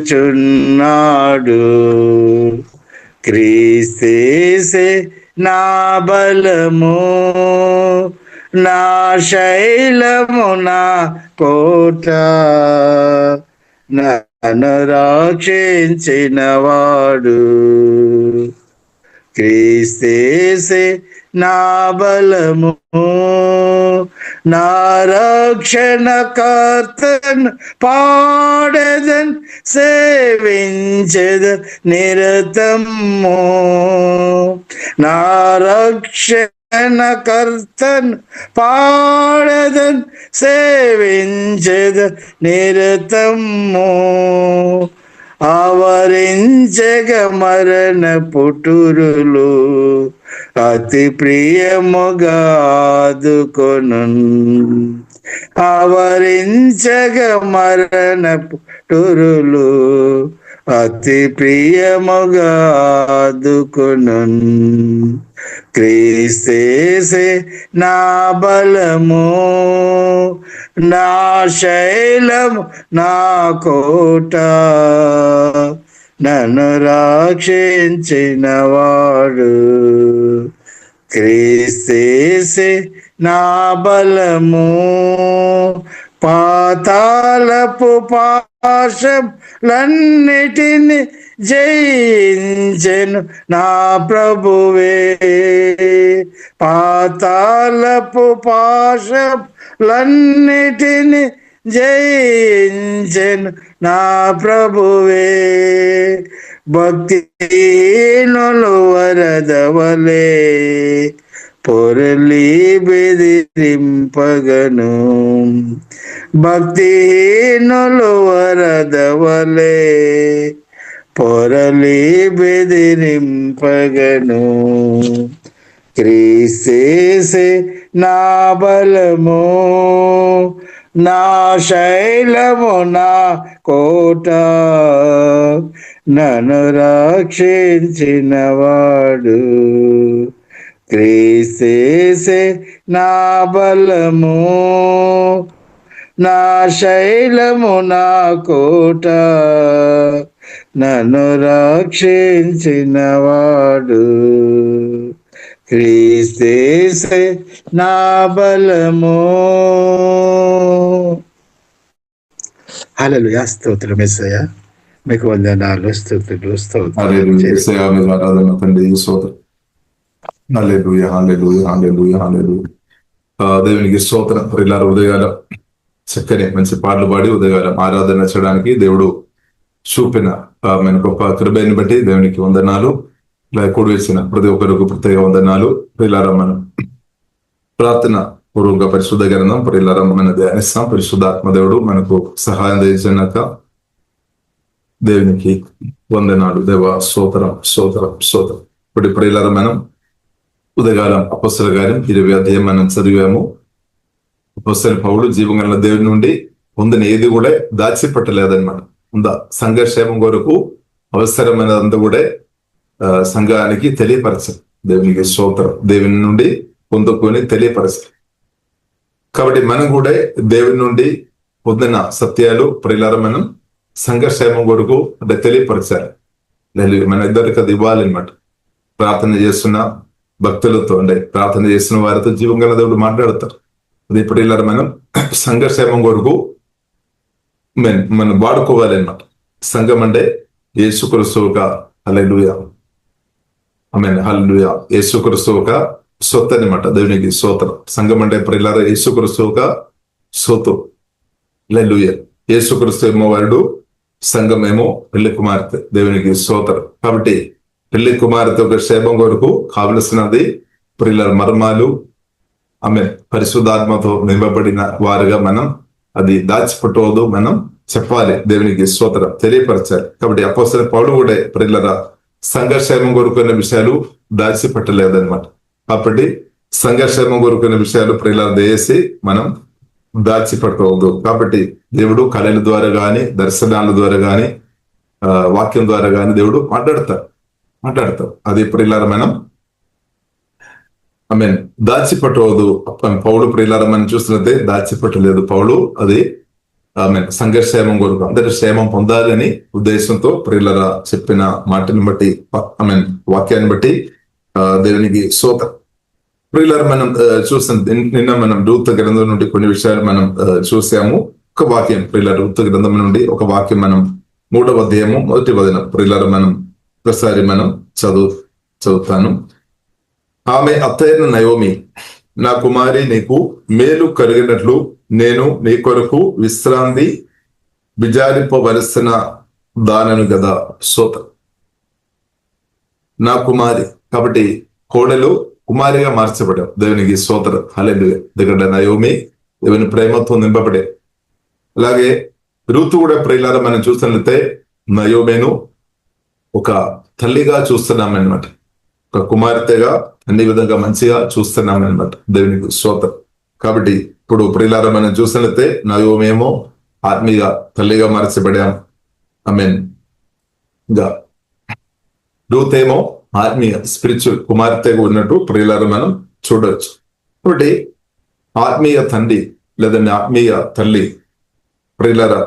చున్నాడు. క్రీస్తేసే నా బలము, నా శైలము, నా కోట, నన్ను రక్షించినవాడు. క్రీస్తేసే నా బలము, నా రక్షణ కర్తను పాడదన్ సేవించదన్ నిరతము. నా రక్షణ కర్తను పాడదన్ సేవించదన్ నిరతము. ఆవరించగ మరణ పుటురులు అతి ప్రియముగా ఆదుకొను. ఆవరించగ మరణ పుటురులు అతి ప్రియముగా ఆదుకొను. క్రీస్తేసే నా బలము, నా శైలము, నా కోట, నన్ను రక్షించినవాడు. క్రీస్తేసే నా బలము, పాతాళపు పాశములన్నిటిని జయించెను నా ప్రభువే. పాతాళపు పాశములన్నిటిని జయించెను నా ప్రభువే. భక్తిహీనులు వరదవలే పొరలి బెదిరింపగను. భక్తిహీనులు వరదవలే పొరలి బెదిరింపగను. క్రీస్తేసే నా బలము, నా శైలము, నా కోట, నన్ను రక్షించినవాడు. క్రీస్తేసే నా బలము, నా శైలము, నా కోట, నన్ను రక్షించినవాడు. క్రీస్తేసే నా బలము. హల్లెలూయా. స్తోత్రం యేసయ్యా, మీకు వందనాలు, స్తుతులు, స్తోత్రం. దేవునికి స్తోత్రం. ప్రియులారా, ఉదయకాలం చక్కని మంచి పాటలు పాడి ఉదయకాలం ఆరాధన చేయడానికి దేవుడు చూపిన మన గొప్ప కృపను బట్టి దేవునికి వందనాలు. ఇలా కూడి వేసిన ప్రతి ఒక్కరికి ప్రత్యేక వందనాలు. ప్రియులారా, మనం ప్రార్థన పూర్వక పరిశుద్ధ గ్రంథం ప్రియులారా మనం ధ్యానిస్తాం. పరిశుద్ధాత్మ దేవుడు మనకు సహాయం చేసినాక దేవునికి వందనాలు. దేవ స్తోత్రం, స్తోత్రం, స్తోత్రం. ఇప్పుడు ప్రియులారా, మనం ఉదయకాలం అపొస్తలుల కార్యం 20వ అధ్యాయం మనం చదివాము. అపొస్తలుడైన పౌలు జీవగల దేవుని నుండి పొందిన ఏది కూడా దాచిపెట్టలేదన్నమాట. సంఘక్షేమం కొరకు అవసరమైనదంతా కూడా సంఘానికి తెలియపరచారు. దేవునికి స్తోత్రం. దేవుని నుండి పొందుకొని తెలియపరచారు. కాబట్టి మనం కూడా దేవుని నుండి పొందిన సత్యాలు ప్రియులారా మనం సంఘక్షేమం కొరకు అంటే తెలియపరచాలి. మన ఇద్దరికి అది ఇవ్వాలన్నమాట. ప్రార్థన చేస్తున్న భక్తులతో అంటే ప్రార్థన చేస్తున్న వారితో జీవంగల దేవుడు మాట్లాడతారు. అది ప్రియులారా మనం సంఘక్షేమం కొరకు మనం వాడుకోవాలి అన్నమాట. సంఘం అంటే యేసుక్రీస్తు ఒక హల్లెలూయా, ఆమేన్, హల్లెలూయా, యేసుక్రీస్తు ఒక సొత్తు అనమాట. దేవునికి స్తోత్రం. సంఘం అంటే ప్రియులారా యేసుక్రీస్తు ఒక సొత్తు. హల్లెలూయా. యేసుక్రీస్తు ఏమో వాడు, సంఘం ఏమో పెళ్లి కుమార్తె. దేవునికి స్తోత్రం. కాబట్టి పెళ్లి కుమార్తె ఒక క్షేమం కొరకు కావలసినది ప్రియులారా మర్మాలు, ఆమేన్, పరిశుద్ధాత్మతో నింపబడిన వారుగా మనం అది దాచిపెట్టవద్దు, మనం చెప్పాలి. దేవునికి స్తోత్రం, తెలియపరచాలి. కాబట్టి అపోస్తలుడైన పౌలు కూడా ప్రియులారా సంఘక్షేమం కొరుకున్న విషయాలు దాచిపెట్టలేదన్నమాట. కాబట్టి సంఘక్షేమం కొరుకున్న విషయాలు ప్రియులారా దయచేసి మనం దాచిపెట్టవద్దు. కాబట్టి దేవుడు కళల ద్వారా గాని, దర్శనాల ద్వారా గాని, వాక్యం ద్వారా గాని దేవుడు మాట్లాడతారు. అది ప్రియులారా మనం ఆమేన్ దాచిపెట్టవద్దు. పౌలు ప్రియులారా మనం చూస్తున్నట్టే దాచిపెట్టలేదు పౌలు. అది సంఘర్షేమం కొరకు అందరి క్షేమం పొందాలని ఉద్దేశంతో ప్రియులరా చెప్పిన మాటని బట్టి వాక్యాన్ని బట్టి దేవునికి స్తోత్రం. ప్రియులరా మనం చూసిన నిన్న మనం రూతు గ్రంథం నుండి కొన్ని విషయాలు మనం చూసాము. ఒక వాక్యం ప్రియులరా రూతు గ్రంథం నుండి ఒక వాక్యం మనం 3వ అధ్యాయము 1వ వచనం ప్రియులరా మనం ఒకసారి మనం చదువుతాను. ఆమె అత్తైన నయోమి, నా కుమారి నీకు మేలు కలిగినట్లు నేను నీ కొరకు విశ్రాంతి విచారింపవలసిన దానను గదా. స్తోత్రం. నా కుమారి కాబట్టి కోడలు కుమారిగా మార్చబడాం. దేవునికి స్తోత్రం. హల్లెలూయా. ఎందుకంటే నయోమి దేవుని ప్రేమతో నింపబడే. అలాగే రూతు కూడా ప్రియులారా మనం చూసినట్లయితే నయోమేను ఒక తల్లిగా చూస్తున్నామన్నమాట. ఒక కుమార్తెగా అన్ని విధంగా మంచిగా చూస్తున్నామన్నమాట. దేవునికి స్తోత్రం. కాబట్టి ఇప్పుడు ప్రియులారా మనం చూసినట్లయితే నయోమేమో ఆత్మీయ తల్లిగా మార్చబడాం. ఆమేన్. ఇంకా రూతేమో ఆత్మీయ స్పిరిచువల్ కుమార్తెగా ఉన్నట్టు ప్రియులారా మనం చూడవచ్చు. కాబట్టి ఆత్మీయ తండ్రి లేదంటే ఆత్మీయ తల్లి ప్రియులారా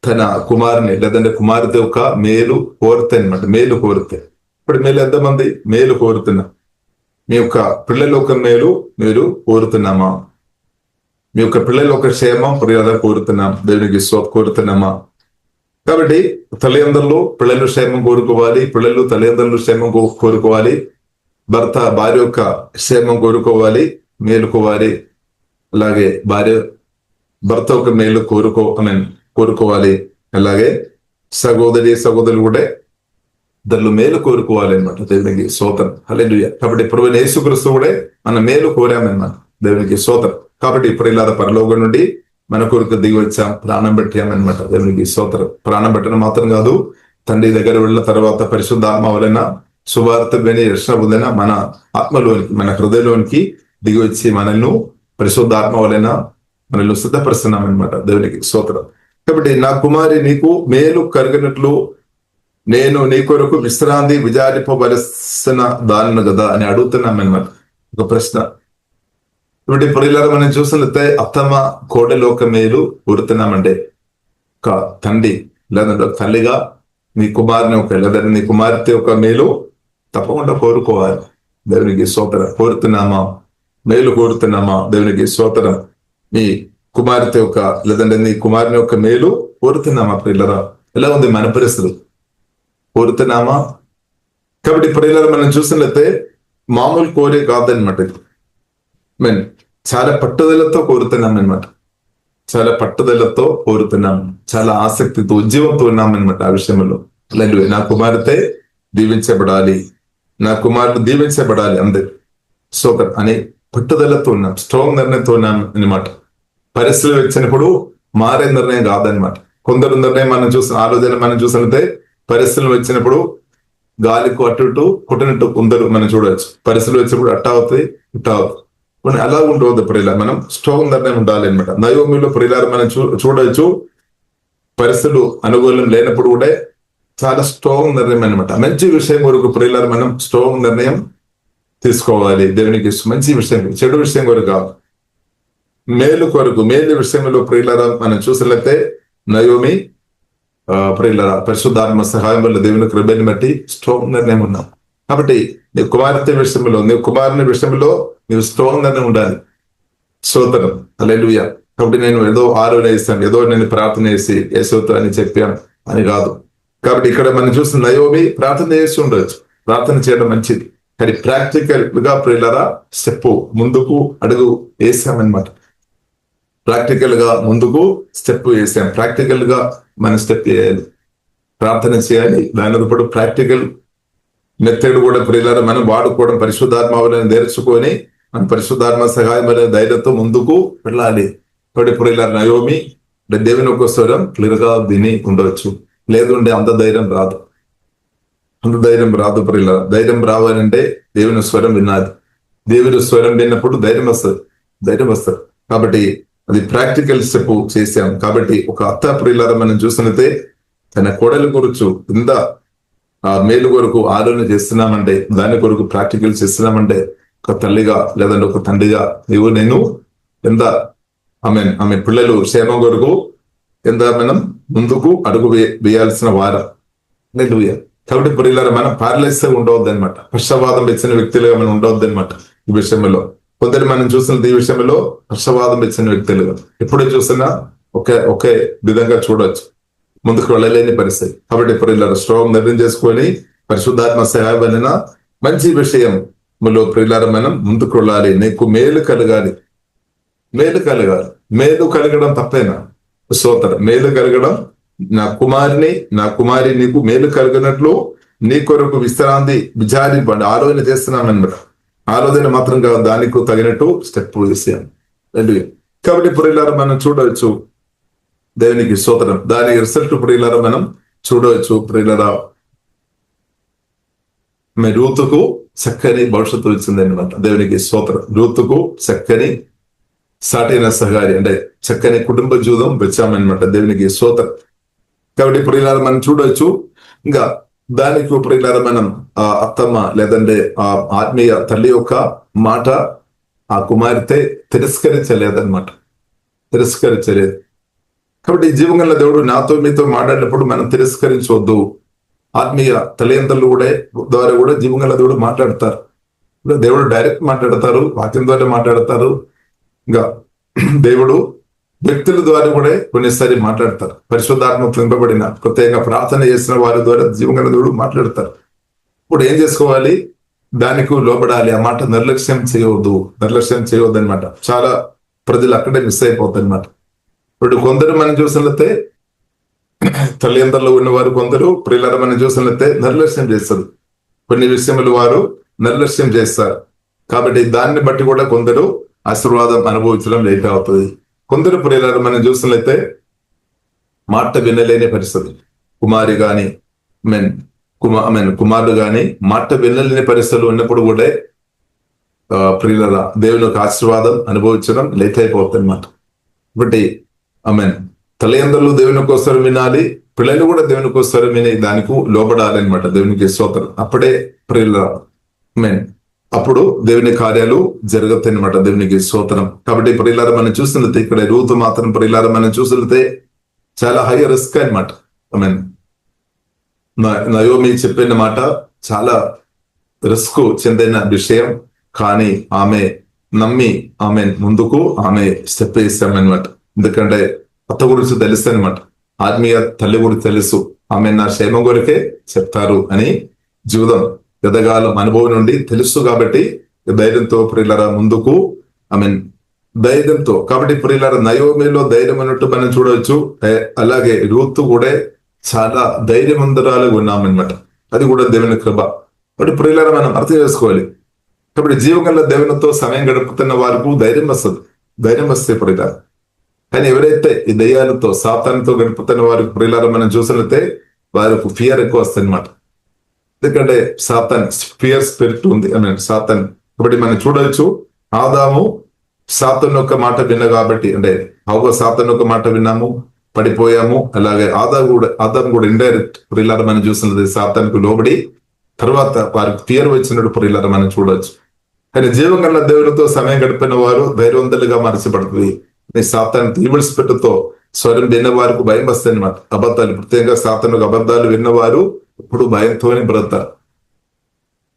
తన కుమారుని లేదంటే కుమార్తె యొక్క మేలు కోరితే అనమాట. మేలు కోరితే ఇప్పుడు మేలు ఎంతమంది మేలు కోరుతున్నా? మీ యొక్క పిల్లల యొక్క మేలు మీరు కోరుతున్నామా? మీ యొక్క పిల్లల యొక్క క్షేమం ప్రియులారా కోరుతున్నాం. దేవునికి కోరుతున్నామా? కాబట్టి తల్లిదండ్రులు పిల్లలు క్షేమం కోరుకోవాలి, పిల్లలు తల్లిదండ్రులు క్షేమం కోరుకోవాలి, భర్త భార్య యొక్క క్షేమం కోరుకోవాలి, మేలుకోవాలి. అలాగే భార్య భర్త యొక్క మేలు కోరుకోవాలి. అలాగే సహోదరులు కూడా దానిలో మేలు కోరుకోవాలి అనమాట. దేవునికి స్తోత్రం. హల్లెలూయా. కాబట్టి ప్రభువైన యేసుక్రీస్తు కూడా మన మేలు కోరామన్నమాట. దేవునికి స్తోత్రం. కాబట్టి ఇప్పుడు ఇలా పరలోకం నుండి మన కొరకు దిగి వచ్చాం, ప్రాణం పెట్టామన్నమాట. దేవునికి స్తోత్రం. ప్రాణం పెట్టడం మాత్రం కాదు, తండ్రి దగ్గర వెళ్ళిన తర్వాత పరిశుద్ధాత్మ వలన సువార్త విని రక్షణ పొందిన మన ఆత్మలోనికి మన హృదయంలోనికి దిగి వచ్చి మనల్ని పరిశుద్ధాత్మ వలన మనల్ని సిద్ధపరుస్తున్నామన్నమాట. దేవునికి స్తోత్రం. కాబట్టి నా కుమారి నీకు మేలు కలిగినట్లు నేను నీ కొరకు విశ్రాంతి విచారింపవలసిన దానిని కదా అని అడుగుతున్నామన్నమాట. ఒక ప్రశ్న. ఇప్పుడు ప్రియులారా మనం చూసినట్లయితే అత్తమ్మ కోడలి యొక్క మేలు కోరుతున్నామంటే ఒక తండ్రి లేదంటే ఒక తల్లిగా నీ కుమారుని ఒక లేదంటే నీ కుమార్తె యొక్క మేలు తప్పకుండా కోరుకోవాలి. దేవునికి స్తోత్రం. కోరుతున్నామా? మేలు కోరుతున్నామా? దేవునికి స్తోత్రం. నీ కుమార్తె యొక్క లేదంటే నీ కుమారుని యొక్క మేలు కోరుతున్నామా? ప్రియులారా ఎలా ఉంది మన పరిస్థితులు? కోరుతున్నామా? కాబట్టి ప్రియులారా మనం చూసినట్లయితే మామూలు కోరే కాదనమాట. మీన్ చాలా పట్టుదలతో కోరుతున్నాం అనమాట. చాలా పట్టుదలతో కోరుతున్నాం, చాలా ఆసక్తితో ఉద్యమంతో ఉన్నాం అనమాట ఆ విషయంలో. అలాగే నా కుమార్తె దీవించబడాలి, నా కుమారుడు దీవించబడాలి అందరు సోకర్ అని పట్టుదలతో ఉన్నాం, స్ట్రాంగ్ నిర్ణయంతో ఉన్నాం అనమాట. పరిస్థితులు వచ్చినప్పుడు మారే నిర్ణయం కాదనమాట. కొందరు నిర్ణయం మనం ఆలోచన మనం చూసినట్టే పరిస్థితులు వచ్చినప్పుడు గాలికి అటు ఇటు కొట్టినట్టు కొందరు మనం చూడవచ్చు. పరిస్థితులు వచ్చినప్పుడు అట్టా అవుతాయి ఇట్టా అవుతాయి. మనం అలా ఉండవద్దు ప్రియుల, మనం స్ట్రాంగ్ నిర్ణయం ఉండాలి అనమాట. నయోమిలో ప్రియులారు మనం చూడవచ్చు. పరిస్థితులు అనుకూలం లేనప్పుడు కూడా చాలా స్ట్రాంగ్ నిర్ణయం అనమాట. మంచి విషయం కొరకు ప్రియులారు మనం స్ట్రాంగ్ నిర్ణయం తీసుకోవాలి. దేవునికి మంచి విషయం, చెడు విషయం కొరకు కాదు, మేలు కొరకు మేలు విషయంలో ప్రియులారా మనం చూసినట్లయితే నయోమి ప్రియులారా పరిశుద్ధాత్మ సహాయం వల్ల దేవుని కృపని బట్టి స్ట్రాంగ్ నిర్ణయం ఉన్నాం. కాబట్టి నీ కుమార్తె విషయంలో నీ కుమారుని విషయంలో నీవు స్ట్రాంగ్ నిర్ణయం ఉండాలి. స్తోత్రం. హల్లెలూయా. కాబట్టి నేను ఏదో వేస్తాను, ఏదో నేను ప్రార్థన చేసి యేసుతో అని చెప్పాను అని కాదు. కాబట్టి ఇక్కడ మనం చూసిన నయోమి ప్రార్థన చేసి ఉండొచ్చు, ప్రార్థన చేయడం మంచిది. కానీ ప్రాక్టికల్ గా ప్రియులారా స్టెప్ ముందుకు అడుగు వేసామన్నమాట. ప్రాక్టికల్ గా ముందుకు స్టెప్ వేసాం. ప్రాక్టికల్ గా మనం స్టెప్ చేయాలి, ప్రార్థన చేయాలి. దాని పాటు ప్రాక్టికల్ మెథడ్ కూడా ప్రియులారా మనం వాడుకోవడం, పరిశుద్ధాత్మ వలన నేర్చుకొని మన పరిశుద్ధాత్మ సహాయం అనే ధైర్యంతో ముందుకు వెళ్ళాలి. కాబట్టి ప్రియులారా నయోమి దేవుని ఒక స్వరం క్లియర్ గా విని ఉండవచ్చు, లేదుండే అంత ధైర్యం రాదు. అంత ధైర్యం రాదు ప్రియులారా. ధైర్యం రావాలంటే దేవుని స్వరం వినాలి. దేవుని స్వరం విన్నప్పుడు ధైర్యం వస్తుంది. కాబట్టి అది ప్రాక్టికల్ స్టెప్ చేశాం. కాబట్టి ఒక అత్త ప్రియులారా మనం చూసినట్లయితే తన కోడలి గురించి ఇంత మేలు కొరకు ఆలోచన చేస్తున్నామంటే, దాని కొరకు ప్రాక్టికల్ చేస్తున్నామంటే, ఒక తల్లిగా లేదంటే ఒక తండ్రిగా నేను ఎంత ఆమె పిల్లలు క్షేమం కొరకు ఎంత మనం ముందుకు అడుగు వేయాల్సిన వారం. హల్లెలూయా. కాబట్టి ప్రియులారా, మనం ప్యారలైజ్ ఉండవద్దు అనమాట. పక్షవాదం వచ్చిన వ్యక్తులుగా మనం ఉండవద్దు అనమాట. ఈ విషయంలో కొందరు మనం చూసినది, ఈ విషయంలో పక్షవాదం వచ్చిన వ్యక్తులుగా ఎప్పుడు చూసినా ఒకే విధంగా చూడవచ్చు, ముందుకు వెళ్ళలేని పరిస్థితి. కాబట్టి ప్రియులారా, స్ట్రాంగ్ నిర్ణయం చేసుకొని పరిశుద్ధాత్మ సహాయమైన మంచి విషయం ప్రియులారా మనం ముందుకు వెళ్ళాలి. నీకు మేలు కలగాలి. మేలు కలగడం తప్పేనా? స్తోత్రం. మేలు కలగడం, నా కుమారి నీకు మేలు కలిగినట్లు నీ కొరకు విశ్రాంతి విచారింపండి. ఆలోచన చేస్తున్నామన్నమాట. ఆలోచన మాత్రం కాదు, దానికి తగినట్టు స్టెప్ వేసాం. కాబట్టి ప్రియులారా మనం చూడవచ్చు, దేవునికి స్తోత్రం. దాని రిజల్ట్ ప్రియులారా మనం చూడవచ్చు. ప్రియులారా, రూతుకు చక్కని భవిష్యత్తు వచ్చింది అనమాట. దేవునికి స్తోత్రం. రూతుకు చక్కని సాటైన సహారి, అంటే చక్కని కుటుంబ జీవితం వచ్చామన్నమాట. దేవునికి స్తోత్రం. కాబట్టి ప్రియులారా మనం చూడవచ్చు. ఇంకా దానికి ప్రియులారా మనం ఆ అత్తమ్మ లేదంటే ఆ ఆత్మీయ తల్లి యొక్క మాట ఆ కుమార్తె తిరస్కరించలేదు. కాబట్టి జీవంగల దేవుడు నాతో మీతో మాట్లాడినప్పుడు మనం తిరస్కరించవద్దు. ఆత్మీయ తల్లిదండ్రులు ద్వారా కూడా జీవంగల దేవుడు మాట్లాడతారు. దేవుడు డైరెక్ట్ మాట్లాడతారు, వాక్యం ద్వారా మాట్లాడతారు. ఇంకా దేవుడు వ్యక్తుల ద్వారా కూడా కొన్నిసారి మాట్లాడతారు. పరిశుద్ధాత్మ నింపబడిన ప్రత్యేక ప్రార్థన చేసిన వారి ద్వారా జీవంగల దేవుడు మాట్లాడతారు. ఇప్పుడు ఏం చేసుకోవాలి? దానికి లోబడాలి. ఆ మాట నిర్లక్ష్యం చేయవద్దు అనమాట. చాలా ప్రజలు అక్కడే మిస్ అయిపోతారు అనమాట. ఇప్పుడు కొందరు మనం చూసినట్లయితే తల్లిదండ్రులు ఉన్నవారు, కొందరు ప్రియులారా మనం చూసినట్లయితే నిర్లక్ష్యం చేస్తారు. కొన్ని విషయములు వారు నిర్లక్ష్యం చేస్తారు. కాబట్టి దాన్ని బట్టి కూడా కొందరు ఆశీర్వాదం అనుభవించడం లేట్ అవుతుంది. కొందరు ప్రియులారా మనం చూసినట్లయితే మాట వినలేని పరిస్థితి. కుమారి గాని కుమారుడు గాని మాట వినలేని పరిస్థితులు ఉన్నప్పుడు కూడా ప్రియులారా దేవుని యొక్క ఆశీర్వాదం అనుభవించడం లేట్ అయిపోతుంది అన్నమాట. కాబట్టి తల్లిదండ్రులు దేవుని కోసం వినాలి, పిల్లలు కూడా దేవుని కోసం విని దానికి లోబడాలి అనమాట. దేవునికి స్తోత్రం. అప్పుడే ప్రియులారా అప్పుడు దేవుని కార్యాలు జరుగుతాయి అనమాట. దేవునికి స్తోత్రం. కాబట్టి ప్రియులారా మనం చూసినట్లయితే ఇక్కడ రూతు మాత్రం ప్రియులారా మనం చూసినట్లయితే చాలా హై రిస్క్ అనమాట. నయోమి చెప్పిన మాట చాలా రిస్క్ చెందిన విషయం. కానీ ఆమె నమ్మి ముందుకు స్టెప్ వేసామన్నమాట. ఎందుకంటే అత్త గురించి తెలుసు అనమాట, ఆత్మీయ తల్లి గురించి తెలుసు. ఆమె నా క్షేమం కొరకే చెప్తారు అని జీవితం ఎదగాలం అనుభవం నుండి తెలుసు. కాబట్టి ధైర్యంతో ప్రియులారా ముందుకు ధైర్యంతో. కాబట్టి ప్రియులారా నయోమిలో ధైర్యం అన్నట్టు మనం చూడవచ్చు. అలాగే రూతు కూడా చాలా ధైర్యవంతురాలుగా ఉన్నామన్నమాట. అది కూడా దేవుని కృప. కాబట్టి ప్రియులారా మనం అర్థం చేసుకోవాలి. కాబట్టి జీవగల దేవునితో సమయం గడుపుతున్న వారికి ధైర్యం వస్తే ప్రియులారా. కానీ ఎవరైతే ఈ దయ్యాలతో సాతానుతో గడుపుతున్న వారికి ప్రియులారా మనం చూసినట్లయితే వారికి ఫియర్ ఎక్కువ వస్తుంది అనమాట. ఎందుకంటే సాతాన్ ఫియర్ స్పిరిట్ ఉంది సాతాన్. కాబట్టి మనం చూడవచ్చు, ఆదాము సాతాను యొక్క మాట విన్న కాబట్టి, అంటే హవ్వ సాతాను యొక్క మాట విన్నాము, పడిపోయాము. అలాగే ఆదాము కూడా ఇండైరెక్ట్ ప్రియులారా మనం చూసినది సాతానుకు లోబడి తర్వాత వారికి ఫియర్ వచ్చినట్టు ప్రియులారా మనం చూడవచ్చు. కానీ జీవం గల దేవునితో సమయం గడిపిన వారు ధైర్యవంతులుగా మార్చబడుతుంది. సాతాను ఈవిల్ స్పిరిట్ తో స్వరం విన్న వారికి భయం వస్తాయి అనమాట. అబద్ధాలు, ప్రత్యేకంగా సాతాను అబద్ధాలు విన్నవారు ఇప్పుడు భయంతోనే బ్రతుకుతారు.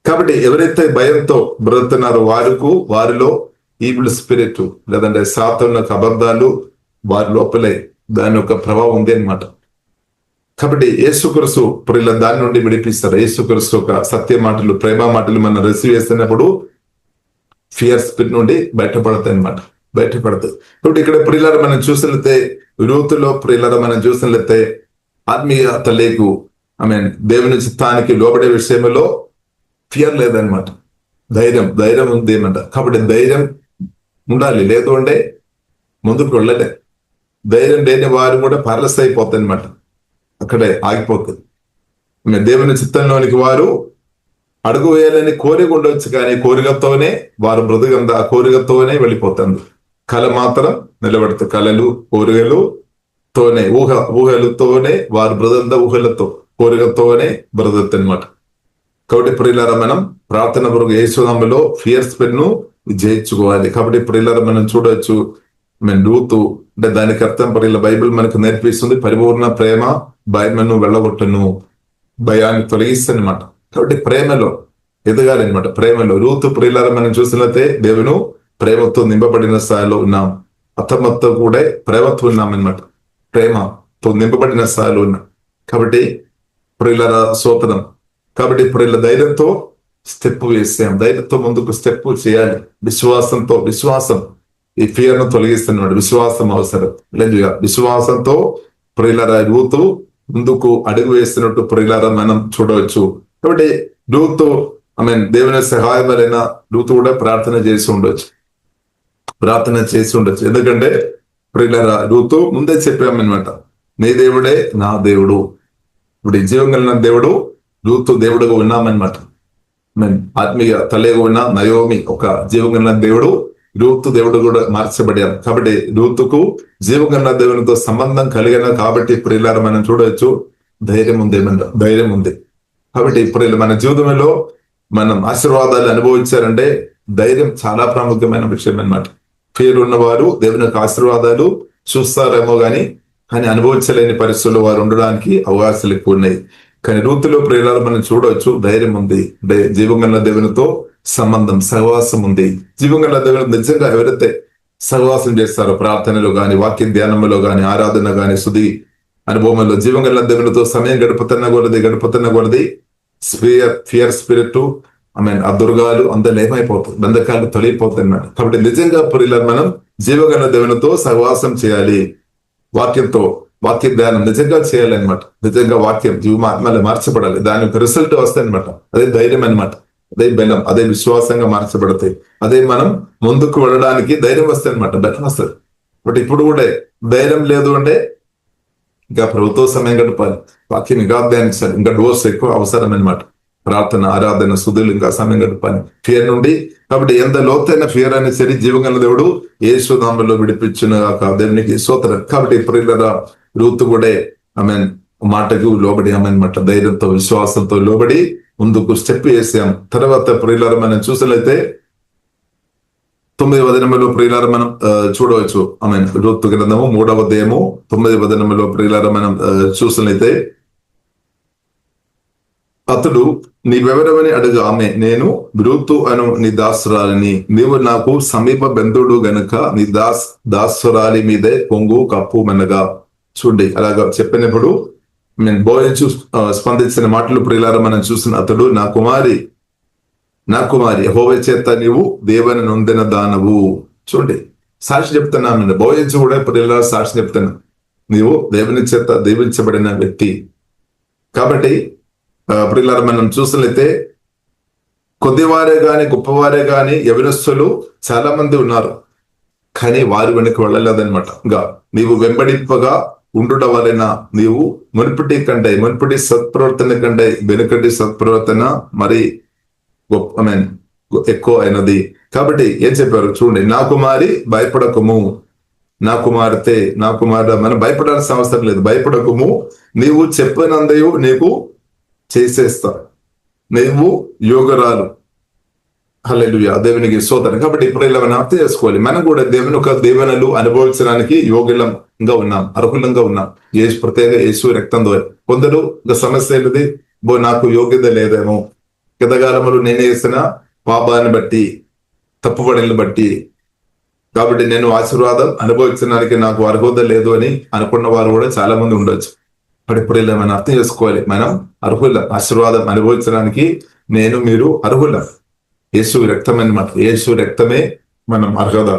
కాబట్టి ఎవరైతే భయంతో బ్రతుకుతున్నారో వారిలో ఈవిల్ స్పిరిట్ లేదంటే సాతాను యొక్క అబద్ధాలు వారి లోపలే దాని యొక్క ప్రభావం ఉంది అనమాట. కాబట్టి యేసుక్రీస్తు ప్రియుల దాని నుండి విడిపిస్తారు. యేసుక్రీస్తు యొక్క సత్య మాటలు, ప్రేమ మాటలు మనం రిసీవ్ చేస్తున్నప్పుడు ఫియర్ స్పిరిట్ నుండి బయటపడతాయి. కాబట్టి ఇక్కడ ప్రియులారా మనం చూసినట్లయితే రూతులో ప్రియులారా మనం చూసినట్లయితే ఆత్మీయ తల్లికు దేవుని చిత్తానికి లోబడే విషయంలో ఫియర్ లేదనమాట. ధైర్యం ఉంది ఏమంట. కాబట్టి ధైర్యం ఉండాలి, లేదు అంటే ముందుకు వెళ్ళలే. ధైర్యం లేని వారు కూడా పారలస్ అయిపోతాయి అనమాట, అక్కడే ఆగిపోతుంది. దేవుని చిత్తంలోనికి వారు అడుగు వేయాలని కోరిక ఉండవచ్చు, కానీ కోరికతోనే వారు బ్రతుకంతా ఆ కోరికతోనే వెళ్ళిపోతుంది. కళ మాత్రం నిలబడుతుంది. కళలు కోరికలుతోనే ఊహలతోనే వారు బ్రతంతా ఊహలతో కోరికతోనే బ్రతత్ అనమాట. కాబట్టి ప్రియులారా మనం ప్రార్థన కొరకు యేసునామములో ఫియర్ స్పిరిట్ ను జయించుకోవాలి. కాబట్టి ప్రియులారా మనం చూడవచ్చు, రూతు అంటే దానికి అర్థం ప్రియుల బైబిల్ మనకు నేర్పిస్తుంది, పరిపూర్ణ ప్రేమ భయమును వెళ్ళగొట్టును, భయాన్ని తొలగిస్తుంది అనమాట. కాబట్టి ప్రేమలో ఎదగాలి అనమాట. ప్రేమలో రూతు ప్రియులారా మనం చూసినట్లయితే దేవుని ప్రేమతో నింపబడిన స్థాయిలో ఉన్నాం. అత్తమ్మతో కూడా ప్రేమతో ఉన్నాం అనమాట. ప్రేమతో నింపబడిన స్థాయిలో ఉన్నాం. కాబట్టి ప్రియులారా స్తోత్రం. కాబట్టి ప్రియుల ధైర్యంతో స్టెప్ వేసాం, ధైర్యంతో ముందుకు స్టెప్ చేయాలి. విశ్వాసం ఈ ఫియర్ ను తొలగిస్తున్నాడు. విశ్వాసం అవసరం. లేదు, విశ్వాసంతో ప్రియులారా రూతు ముందుకు అడుగు వేస్తున్నట్టు ప్రియులారా మనం చూడవచ్చు. కాబట్టి రూతు దేవుని సహాయం వలన రూతు కూడా ప్రార్థన చేసి ఉండొచ్చు. ఎందుకంటే ప్రియులారా రూతు ముందే చెప్పామన్నమాట, నీ దేవుడే నా దేవుడు. ఇప్పుడు ఈ జీవం కలిగిన దేవుడు రూతు దేవుడుగా ఉన్నామన్నమాట. ఆత్మీయ తల్లిగా ఉన్న నయోమి ఒక జీవం కలిగిన దేవుడు, రూతు దేవుడు కూడా మార్చబడారు. కాబట్టి రూతుకు జీవం కలిగిన దేవునితో సంబంధం కలిగిన కాబట్టి ప్రియులారా మనం చూడవచ్చు ధైర్యం ఉంది. కాబట్టి ఇప్పుడు మన జీవితంలో మనం ఆశీర్వాదాలు అనుభవించారంటే ధైర్యం చాలా ప్రాముఖ్యమైన విషయం అన్నమాట. ఫియర్ ఉన్నవారు దేవుని యొక్క ఆశీర్వాదాలు చూస్తారేమో కానీ అనుభవించలేని పరిస్థితుల్లో వారు ఉండడానికి అవకాశాలు ఎక్కువ ఉన్నాయి. కానీ రూతులో ప్రియులారా మనం చూడవచ్చు ధైర్యం ఉంది. జీవంగల దేవునితో సంబంధం, సహవాసం ఉంది. జీవంగల దేవుని నిజంగా ఎవరైతే సహవాసం చేస్తారో ప్రార్థనలో గాని, వాక్య ధ్యానంలో గాని, ఆరాధన గాని, శుద్ధి అనుభవంలో జీవంగల దేవునితో సమయం గడుపుతున్న కొలది ఫియర్ స్పిరిట్ ఆ దుర్గాలు అందరూ ఏమైపోతాయి, బంధకాలు తొలగిపోతాయి అన్నమాట. కాబట్టి నిజంగా ప్రియులారా మనం జీవగల దేవునితో సహవాసం చేయాలి. వాక్య ధ్యానం నిజంగా చేయాలన్నమాట. నిజంగా వాక్యం జీవమాత్మలో మార్చబడాలి. దాని యొక్క రిజల్ట్ వస్తాయి అనమాట. అదే ధైర్యం అనమాట, అదే బలం, అదే విశ్వాసంగా మార్చబడతాయి. అదే మనం ముందుకు వెళ్ళడానికి ధైర్యం వస్తాయి అనమాట, బలం వస్తుంది. బట్ ఇప్పుడు కూడా ధైర్యం లేదు అంటే ఇంకా ప్రభుత్వ సమయం గడపాలి, వాక్యం ఇంకా ధ్యానించాలి, ఇంకా డోర్స్ ఎక్కువ అవసరం అనమాట. ప్రార్థన, ఆరాధన, శుద్ధులు ఇంకా సమయం గడపాలి ఫియర్ నుండి. కాబట్టి ఎంత లోతైన ఫియర్ అయినా సరే జీవగల దేవుడు యేసు నామములో విడిపించును గాక. దేవునికి స్తోత్రం. కాబట్టి ప్రియులారా రూతు కూడా మాటకు లోబడి అన్నమాట, ధైర్యంతో విశ్వాసంతో లోబడి ముందుకు స్టెప్ వేసాం. తర్వాత ప్రియులారా మనం చూసినట్లయితే 9వ వచనములో ప్రియులారా మనం చూడవచ్చు. రూతు గ్రంథము 3వ అధ్యాయము 9వ వచనములో ప్రియులారా మనం చూసినట్లయితే, అతడు నీవెవరవని అడుగు ఆమె, నేను రూతు అను నీ దాసురాలిని, నీవు నాకు సమీప బంధువుడు గనుక నీ దాసురాలి మీదే కొంగు కప్పు మనగా. చూడండి, అలాగా చెప్పినప్పుడు బోయజు స్పందించిన మాటలు ప్రియులారా మనం చూసిన, అతడు నా కుమారి యెహోవా చేత నీవు దేవుని నొందిన దానవు. చూడండి, సాక్షి చెప్తున్నాను. బోయజు కూడా ప్రియులారా సాక్షి చెప్తున్నా, నీవు దేవుని చేత దీవించబడిన వ్యక్తి. కాబట్టి ప్రియులారా మనం చూసినట్లయితే కొద్దివారే గాని గొప్పవారే గాని యవనస్తులు చాలా మంది ఉన్నారు, కానీ వారి వెనక్కి వెళ్ళలేదనమాట. ఇంకా నీవు వెంబడింపగా ఉండుట వలన నీవు మునుపటి సత్ప్రవర్తన కంటే వెనుకటి సత్ప్రవర్తన మరి ఎక్కువ అయినది. కాబట్టి ఏం చెప్పారు చూడండి, నా కుమారి భయపడకము, నా కుమార్తె, నా కుమారుడు, మనం భయపడాల్సిన అవసరం లేదు. భయపడకము, నీవు చెప్పినందయు నీకు చేసేస్తా, నీవు యోగరాలు. హల్లెలూయా, దేవునికి స్తోత్రం. కాబట్టి ఇప్పుడు ఇలా మనం అర్థం చేసుకోవాలి, మనం కూడా దేవుని యొక్క దీవెనలు అనుభవించడానికి యోగ్యంగా ఉన్నాం, అర్హులంగా ఉన్నాం. ప్రత్యేక యేసు రక్తం ద్వారా. కొందరు ఒక సమస్య ఏంటిది, నాకు యోగ్యత లేదేమో, గతకాలములు నేను చేసిన పాపాన్ని బట్టి, తప్పుపడిని బట్టి, కాబట్టి నేను ఆశీర్వాదం అనుభవించడానికి నాకు అర్హత లేదు అని అనుకున్న వారు కూడా చాలా మంది ఉండొచ్చు. ఇప్పుడు ఇలా మనం అర్థం చేసుకోవాలి, మనం అర్హులం ఆశీర్వాదం అనుభవించడానికి. మీరు అర్హులం. యేసు రక్తం అన్నమాట, యేసు రక్తమే మనం అర్హత.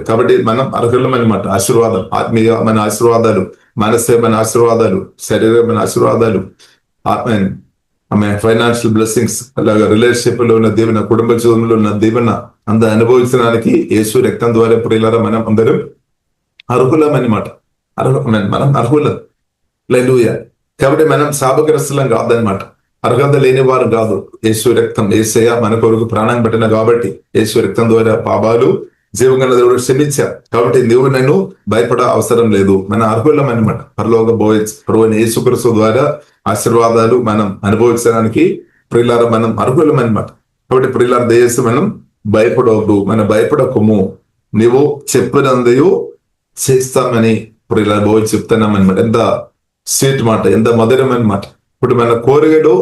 కాబట్టి మనం అర్హులం అన్నమాట. ఆశీర్వాదం, ఆత్మీయమైన ఆశీర్వాదాలు, మనసేమైన ఆశీర్వాదాలు, శరీరమైన ఆశీర్వాదాలు, ఫైనాన్షియల్ బ్లెస్సింగ్స్, అలాగా రిలేషన్షిప్ లో ఉన్న దీవెన, కుటుంబ జీవనంలో ఉన్న దీవెన అంత అనుభవించడానికి యేసు రక్తం ద్వారా ప్రియులారా మనం అందరం అర్హులం అన్నమాట. మనం అర్హులం. హల్లెలూయా. కాబట్టి మనం శాపగ్రస్తులం కాదనమాట, అర్హత లేని వారు కాదు. యేసు రక్తం, యేసయ్య మన కొరకు ప్రాణం పెట్టిన కాబట్టి యేసు రక్తం ద్వారా పాపాలు జీవగల దేవుడు క్షమించారు. కాబట్టి నువ్వు నన్ను భయపడ అవసరం లేదు, మన అర్హులం అన్నమాట. పరలోక ప్రభువైన యేసుక్రీస్తు ద్వారా ఆశీర్వాదాలు మనం అనుభవించడానికి ప్రియులారా మనం అర్హులం అన్నమాట. కాబట్టి ప్రియులారా దయచేసి మనం భయపడవద్దు, మనం భయపడకము. నీవు చెప్పినందయు చేస్తామని ఇప్పుడు ఇలా పోయి చెప్తున్నాం అనమాట. ఎంత స్వీట్ మాట, ఎంత మధురమైన మాట. ఇప్పుడు మన కోరికలు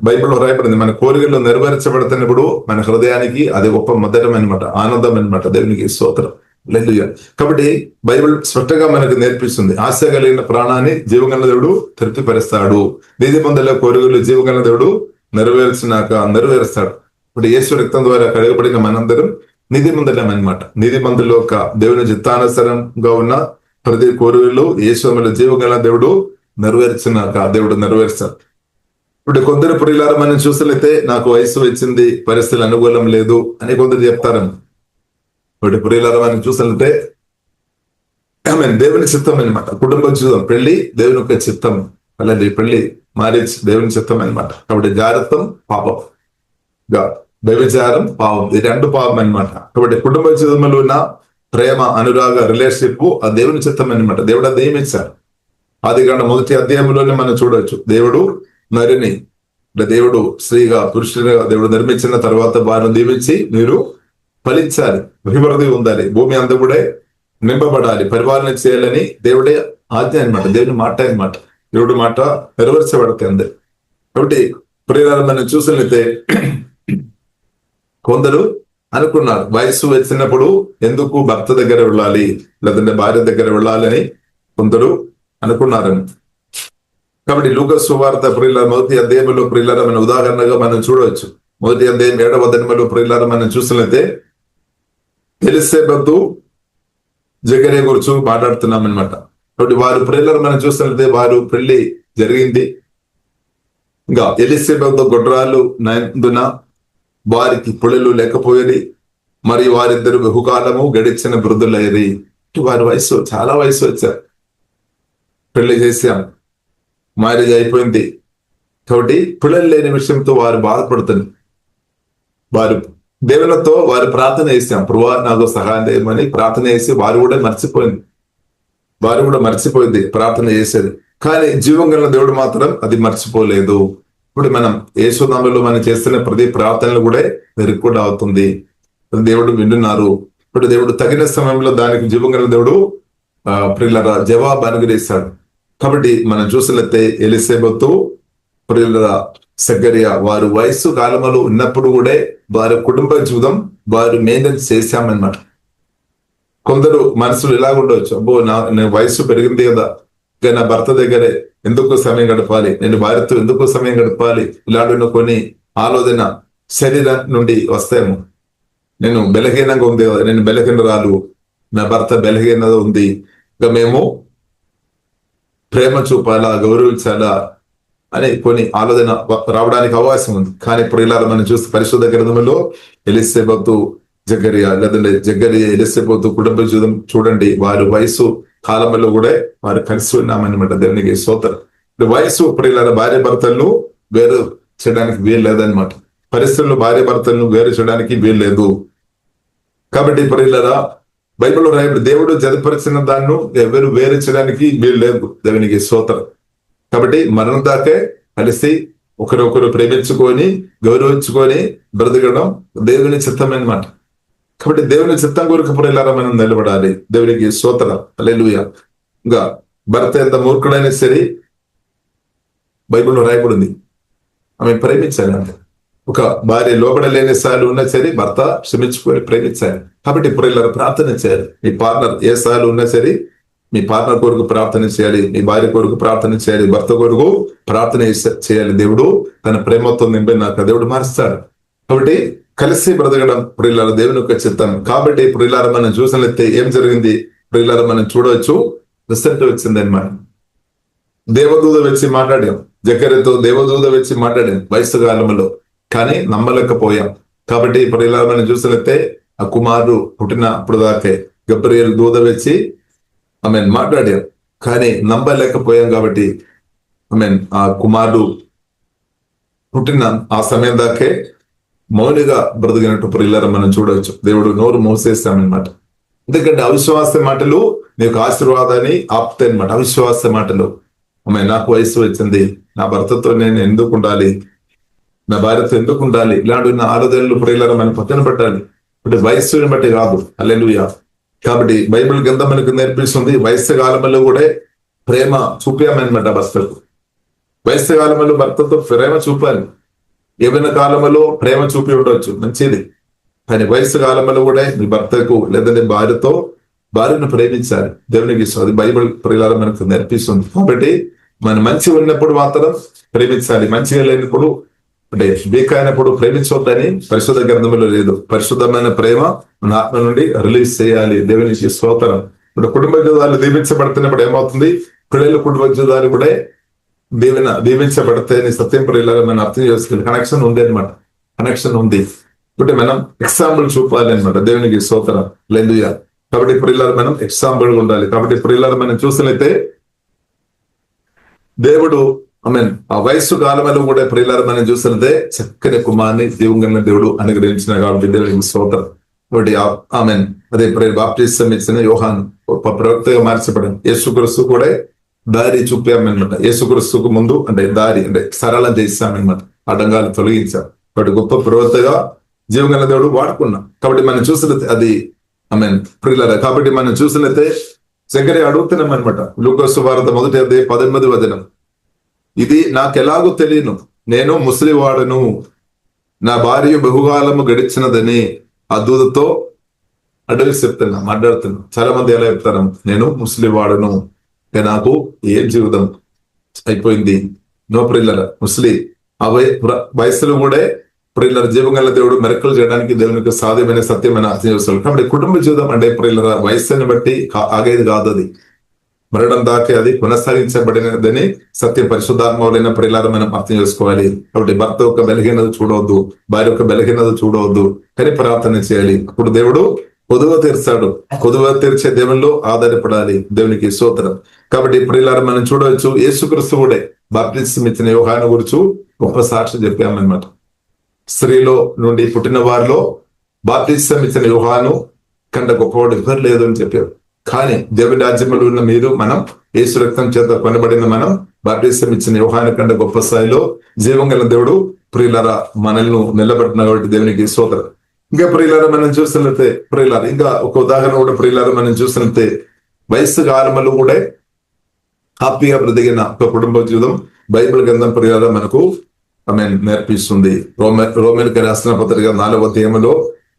బైబిల్లో రాయబడింది, మన కోరికలు నెరవేర్చబడుతున్నప్పుడు మన హృదయానికి అది గొప్ప మధురమైన మాట, ఆనందం అనమాట. దేవునికి స్తోత్రం. హల్లెలూయా. కాబట్టి బైబిల్ స్పష్టంగా మనకు నేర్పిస్తుంది, ఆశ కలిగిన ప్రాణాన్ని జీవగల దేవుడు తృప్తిపరుస్తాడు, నీతిమంతుల కోరికలు జీవగల దేవుడు నెరవేరుస్తాడు. ఇప్పుడు యేసు రక్తం ద్వారా కడగబడిన మనందరం నీతిమంతులం అన్నమాట. నీతిమంతుల యొక్క దేవుని చిత్తానుసారంగా ఉన్న ప్రతి కోరికలు యేసు జీవగల దేవుడు నెరవేరుస్తాడు. ఇప్పుడు కొందరు ప్రియులారా మనం చూసినట్లయితే, నాకు వయసు వచ్చింది, పరిస్థితులు అనుకూలం లేదు అని కొందరు చెప్తారని. ఇప్పుడు ప్రియులారా మనం చూసినట్లయితే దేవుని చిత్తం అనమాట. కుటుంబ జీవితం, పెళ్లి దేవుని యొక్క చిత్తం, అలాంటి పెళ్లి మ్యారేజ్ దేవుని చిత్తం అనమాట. కాబట్టి జాగ్రత్తం పాపం, వ్యభిచారం పాపం, ఇది రెండు పాపం అనమాట. కాబట్టి కుటుంబ జీవితంలో ఉన్న ప్రేమ, అనురాగ, రిలేషన్షిప్ ఆ దేవుని చిత్తం అనమాట. దేవుడు అది నియమించారు. ఆదికాండం 1వ అధ్యాయంలోనే మనం చూడవచ్చు, దేవుడు నరిని, దేవుడు స్త్రీగా పురుషుడిగా దేవుడు నిర్మించిన తర్వాత వారిని దీవించి మీరు ఫలించాలి, అభివృద్ధి ఉండాలి, భూమి అంతా కూడా నింపబడాలి, పరిపాలన చేయాలని దేవుడే ఆజ్ఞ అనమాట. దేవుని మాట అనమాట. దేవుడి మాట నెరవేర్చబడుతుంది. కాబట్టి ప్రియులారా మనం చూసినట్లయితే కొందరు అనుకున్నారు, వయసు వచ్చినప్పుడు ఎందుకు భర్త దగ్గర వెళ్ళాలి, లేదంటే భార్య దగ్గర వెళ్ళాలి అని కొందరు అనుకున్నారని. కాబట్టి లూకాసు సువార్త ప్రియులారా 1వ అధ్యాయంలో ప్రియులారా మన ఉదాహరణగా మనం చూడవచ్చు. 1వ అధ్యాయం 7వ వచనంలో ప్రియులారా మనం చూసినట్లయితే ఎలిసబెతు జకరియా గురించి మాట్లాడుతున్నాం అనమాట. కాబట్టి వారు ప్రియులారా మనం చూసినట్లయితే వారు పెళ్లి జరిగింది. ఇంకా ఎలిసబెతు గొడ్రాలు నందున వారికి పిల్లలు లేకపోయేది, మరి వారిద్దరు బహుకాలము గడిచిన వృద్ధులయ్యేది. వారి వయసు చాలా వయసు వచ్చారు, పెళ్లి చేశాం, మ్యారేజ్ అయిపోయింది. కాబట్టి పిల్లలు లేని విషయంతో వారు బాధపడుతుంది. వారు దేవునితో వారు ప్రార్థన చేశాం, ప్రభువా నాకు సహాయం చేయమని ప్రార్థన చేసి వారు కూడా మర్చిపోయింది ప్రార్థన చేసేది. కానీ జీవం గల దేవుడు మాత్రం అది మర్చిపోలేదు. ఇప్పుడు మనం యేసునామములో మనం చేస్తున్న ప్రతి ప్రార్థనలు కూడా రికార్డ్ అవుతుంది, దేవుడు వింటున్నారు. ఇప్పుడు దేవుడు తగిన సమయంలో దానికి జీవం గల దేవుడు ప్రియులారా జవాబు అనుగ్రహిస్తాడు. కాబట్టి మనం చూసినట్లయితే ఎలిసబెతు, ప్రియులారా జకరియా వారు వయస్సు కాలంలో ఉన్నప్పుడు కూడా వారి కుటుంబ జీవితం వారు మెయింటైన్ చేశామన్నమాట. కొందరు మనసులు ఇలా ఉండవచ్చు, అబ్బో నేను వయస్సు పెరిగింది కదా, ఇక నా భర్త దగ్గరే ఎందుకు సమయం గడపాలి, నేను భార్యతో ఎందుకు సమయం గడపాలి, ఇలాంటి కొన్ని ఆలోచన శరీరం నుండి వస్తాయేమో. నేను బలహీనంగా ఉంది కదా, నేను బలహీనరాలు, నా భర్త బలహీనత ఉంది, ఇక మేము ప్రేమ చూపాలా, గౌరవించాలా అని కొన్ని ఆలోచన రావడానికి అవకాశం ఉంది. కానీ ఇప్పుడు ఇలా మనం చూస్తే పరిశుద్ధ గ్రంథంలో ఎలిసబెతు జకరియా, లేదంటే జకరియా ఎలిసబెతు కుటుంబ జీవితం చూడండి, వారి వయసు కాలంలో కూడా వారు కలిసి ఉన్నామన్నమాట. దేవునికి స్తోత్రం. వయసు ప్రియులారా భార్య భర్తలను వేరు చేయడానికి వీలు లేదనమాట. పరిస్థితుల్లో భార్య భర్తలను వేరు చేయడానికి వీలు లేదు. కాబట్టి ప్రియులారా బైబిల్లో రాయబడి దేవుడు జతపరిచిన దాన్ని ఎవరు వేరు చేయడానికి వీలు లేదు. దేవునికి స్తోత్రం. కాబట్టి మరణం దాకే కలిసి ఒకరొకరు ప్రేమించుకొని గౌరవించుకొని బ్రతకడం దేవుని చిత్తం అన్నమాట. కాబట్టి దేవుని చిత్తం కొరకు ప్రియులారా మనం నిలబడాలి. దేవునికి స్తోత్రం. హల్లెలూయా. ఇంకా భర్త ఎంత మూర్ఖుడైనా సరే బైబిల్లో రాయబడింది, ఆమె ప్రేమించాలి అంటే. ఒక భార్య లోబడలేని సార్లు ఉన్నా సరే భర్త క్షమించుకొని ప్రేమించాలి. కాబట్టి ప్రియులారా ప్రార్థన చేయాలి. మీ పార్ట్నర్ ఏ సార్లు ఉన్నా సరే మీ పార్ట్నర్ కొరకు ప్రార్థన చేయాలి, మీ భార్య కొరకు ప్రార్థన చేయాలి, భర్త కొరకు ప్రార్థన చేయాలి. దేవుడు తన ప్రేమతో నింపి నాకు దేవుడు మారుస్తాడు. కాబట్టి కలిసి బ్రతకడం ప్రియులారా దేవుని యొక్క చిత్తం. కాబట్టి ప్రియులారా మనం చూసినట్లయితే ఏం జరిగింది ప్రియులారా మనం చూడవచ్చు, రిజల్ట్ వచ్చింది అన్నమాట. దేవదూత వచ్చి మాట్లాడాం, జకరియతో దేవదూత వచ్చి మాట్లాడాం వయసు కాలంలో, కానీ నమ్మలేకపోయాం. కాబట్టి ప్రియులారా మనం చూసినట్లయితే ఆ కుమారుడు పుట్టినప్పుడు దాకే గబ్రియల్ దూత వచ్చి మాట్లాడాం, కానీ నమ్మలేకపోయాం. కాబట్టి ఆ కుమారుడు పుట్టిన ఆ సమయం దాకే మౌనిగా బ్రతికినట్టు ప్రియులారా మనం చూడవచ్చు. దేవుడు నోరు మోసేస్తామన్నమాట. ఎందుకంటే అవిశ్వాస మాటలు నీకు ఆశీర్వాదాన్ని ఆపుతాయి అన్నమాట. అవిశ్వాస మాటలు, నాకు వయసు వచ్చింది, నా భర్తతో నేను ఎందుకు ఉండాలి, నా భార్యతో ఎందుకు ఉండాలి, ఇలాంటి ఆలోచనలు ప్రియులారా మనం పక్కన పెట్టాలి. ఇప్పుడు వయస్సుని బట్టి కాదు. హల్లెలూయా. కాబట్టి బైబిల్ గ్రంథం మనకు నేర్పిస్తుంది వయస్సు కాలంలో కూడా ప్రేమ చూపామన్నమాట భర్తకు. వయస్సు కాలంలో భర్తతో ప్రేమ చూపాలి. ఏమైనా కాలంలో ప్రేమ చూపి ఉండవచ్చు, మంచిది. కానీ వయస్సు కాలంలో కూడా మీ భర్తకు లేదంటే భార్యను ప్రేమించాలి. దేవునికి అది బైబిల్ ప్రియులారా మనకు నేర్పిస్తుంది. కాబట్టి మన మంచి ఉన్నప్పుడు మాత్రం ప్రేమించాలి, మంచిగా లేనప్పుడు అంటే వీక్ అయినప్పుడు ప్రేమించొద్దని పరిశుద్ధ గ్రంథంలో లేదు. పరిశుద్ధమైన ప్రేమ మన ఆత్మ నుండి రిలీజ్ చేయాలి. దేవునికి స్తోత్రం. ఇప్పుడు కుటుంబ జీవితాలు దీవించబడుతున్నప్పుడు ఏమవుతుంది? పిల్లల కుటుంబ జీవితాలు కూడా దీవించబడతాయని సత్యం ప్రియులారా మనం అర్థం చేసుకోవాలి. కనెక్షన్ ఉంది అనమాట, కనెక్షన్ ఉంది. ఇప్పుడు మనం ఎగ్జాంపుల్ చూపాలి అనమాట. దేవునికి స్తోత్రం. హల్లెలూయా. కాబట్టి ప్రియులారా మనం ఎగ్జాంపుల్ గా ఉండాలి. కాబట్టి ప్రియులారా మనం చూసినట్లయితే దేవుడు ఆ వయస్సు కాలంలో కూడా ప్రియులారా మనం చూసినట్లయితే చక్కని కుమార్ని దేవుని దేవుడు అనుగ్రహించిన కాబట్టి దేవునికి స్తోత్రం. కాబట్టి అదే బాప్టిజం ఇచ్చిన యోహాను ప్రవక్తగా మార్చబడింది. యేసుక్రీస్తు కూడా దారి చూపామన్నమాట. యేసుక్రీస్తుకు ముందు అంటే దారి అంటే సరళం చేశామన్నమాట, అడ్డంగాలు తొలగించాం. కాబట్టి గొప్ప ప్రవక్తగా జీవగల దేవుడు వాడుకున్నాం. కాబట్టి మనం చూసినట్లయితే అది ప్రియులారా. కాబట్టి మనం చూసినట్లయితే జకరియా అడుగుతున్నాం అనమాట. లూకా సువార్త 1:18 ఇది నాకెలాగో తెలియను, నేను ముసలివాడను, నా భార్య బహుకాలము గడిచినదని ఆ దూతతో అడవి మాట్లాడుతున్నా. చాలా మంది ఎలా చెప్తారు, నేను ముసలివాడను, నాకు ఏం జీవితం అయిపోయింది. నో ప్రియులారా, ముసలి వయసులో కూడా ప్రియులారా జీవగల దేవుడు మెరకలు చేయడానికి దేవునికి సాధ్యమైన సత్యమైన అర్థం చేస్తారు. కాబట్టి కుటుంబ జీవితం అంటే ప్రియులారా వయస్సుని బట్టి ఆగేది కాదు, అది మరణం దాకే అది కొనసాగించబడినదని సత్యం పరిశుద్ధాత్మలైన ప్రియులారా మనం అర్థం చేసుకోవాలి. కాబట్టి భర్త యొక్క బలహీనత చూడవద్దు, భార్య యొక్క బలహీనత చూడవద్దు, కానీ ప్రార్థన చేయాలి. అప్పుడు దేవుడు కొదువ తీర్చాడు. కొదువ తీర్చే దేవుల్లో ఆధారపడాలి. దేవునికి స్తోత్రం. కాబట్టి ప్రియులారా మనం చూడవచ్చు, యేసుక్రీస్తు కూడా బాప్టిజం ఇచ్చిన యోహాను గురించి గొప్ప సాక్షి చెప్పామన్నమాట. స్త్రీలో నుండి పుట్టిన వారిలో బాప్టిజం ఇచ్చిన యోహాను కంటే గొప్పవాడు ఎవరు లేదు అని చెప్పారు. కానీ దేవుని రాజ్యంలో ఉన్న మీరు, మనం యేసు రక్తం చేత కొనబడిన మనం బాప్టిజం ఇచ్చిన యోహాను కంటే గొప్ప స్థాయిలో జీవం గల దేవుడు ప్రియులారా మనల్ని నిలబెట్టిన కాబట్టి దేవునికి స్తోత్రం. ఇంకా ప్రియులారా మనం చూసినట్లయితే ప్రియులారా ఇంకా ఒక ఉదాహరణ కూడా ప్రియులారా మనం చూసినట్లయితే వయస్సు కాలంలో కూడా హ్యాపీగా బ్రతికిన ఒక కుటుంబ జీవితం బైబిల్ గ్రంథం ప్రియులారా మనకు నేర్పిస్తుంది. రోమిలకు రాసిన పత్రిక 4వ అధ్యాయంలో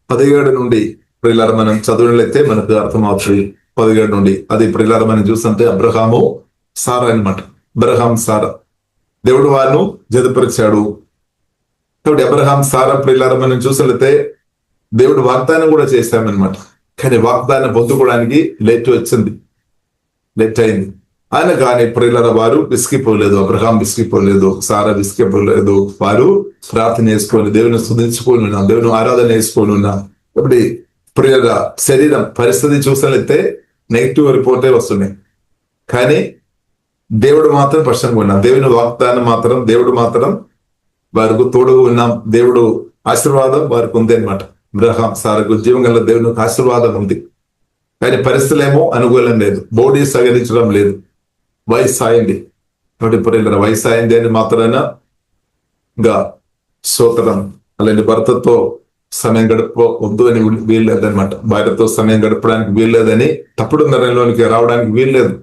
17 నుండి ప్రియులారా మనం చదువులైతే మనకు అర్థమవుతుంది. 17 నుండి అది ప్రియులారా మనం చూస్తుంటే అబ్రహాము సారా అనమాట. అబ్రహాం సారా దేవుడు వారిను జతపరిచాడు. కాబట్టి అబ్రహాం సారా ప్రియులారా మనం చూసినట్లయితే దేవుడు వాగ్దానం కూడా చేశామన్నమాట. కానీ వాగ్దానం పొందుకోవడానికి లేట్ అయింది. ఆయన కానీ ప్రియులారా వారు విసిగిపోలేదు, అబ్రహాం విసిగిపోలేదు, సారా విసిగిపోలేదు. వారు ప్రార్థన చేసుకొని దేవుని స్తుతించుకొని ఉన్నా, దేవుని ఆరాధన చేసుకొని ఉన్నా. కాబట్టి ప్రియులారా శరీరం పరిస్థితి చూసినట్లయితే నెగిటివ్ రిపోర్టే వస్తున్నాయి, కానీ దేవుడు మాత్రం ప్రశ్నగా ఉన్నాం. దేవుని వాగ్దానం మాత్రం దేవుడు మాత్రం వారికి తోడుగా ఉన్నాం. దేవుడు ఆశీర్వాదం వారికి ఉంది అనమాట. అబ్రహాం సారకు జీవం గల దేవునికి ఆశీర్వాదం ఉంది, కానీ పరిస్థితులేమో అనుకూలం లేదు, బాడీ సహకరించడం లేదు, వయసు అయింది. కాబట్టి ప్రియులారా వయసు అయింది అని మాత్రాన ఇంకా స్తోత్రం అలాంటి భర్తతో సమయం గడపవద్దు అని వీల్లేదనమాట. భార్యతో సమయం గడపడానికి వీల్లేదని, తప్పుడు నిర్ణయంలోనికి రావడానికి వీల్లేదు.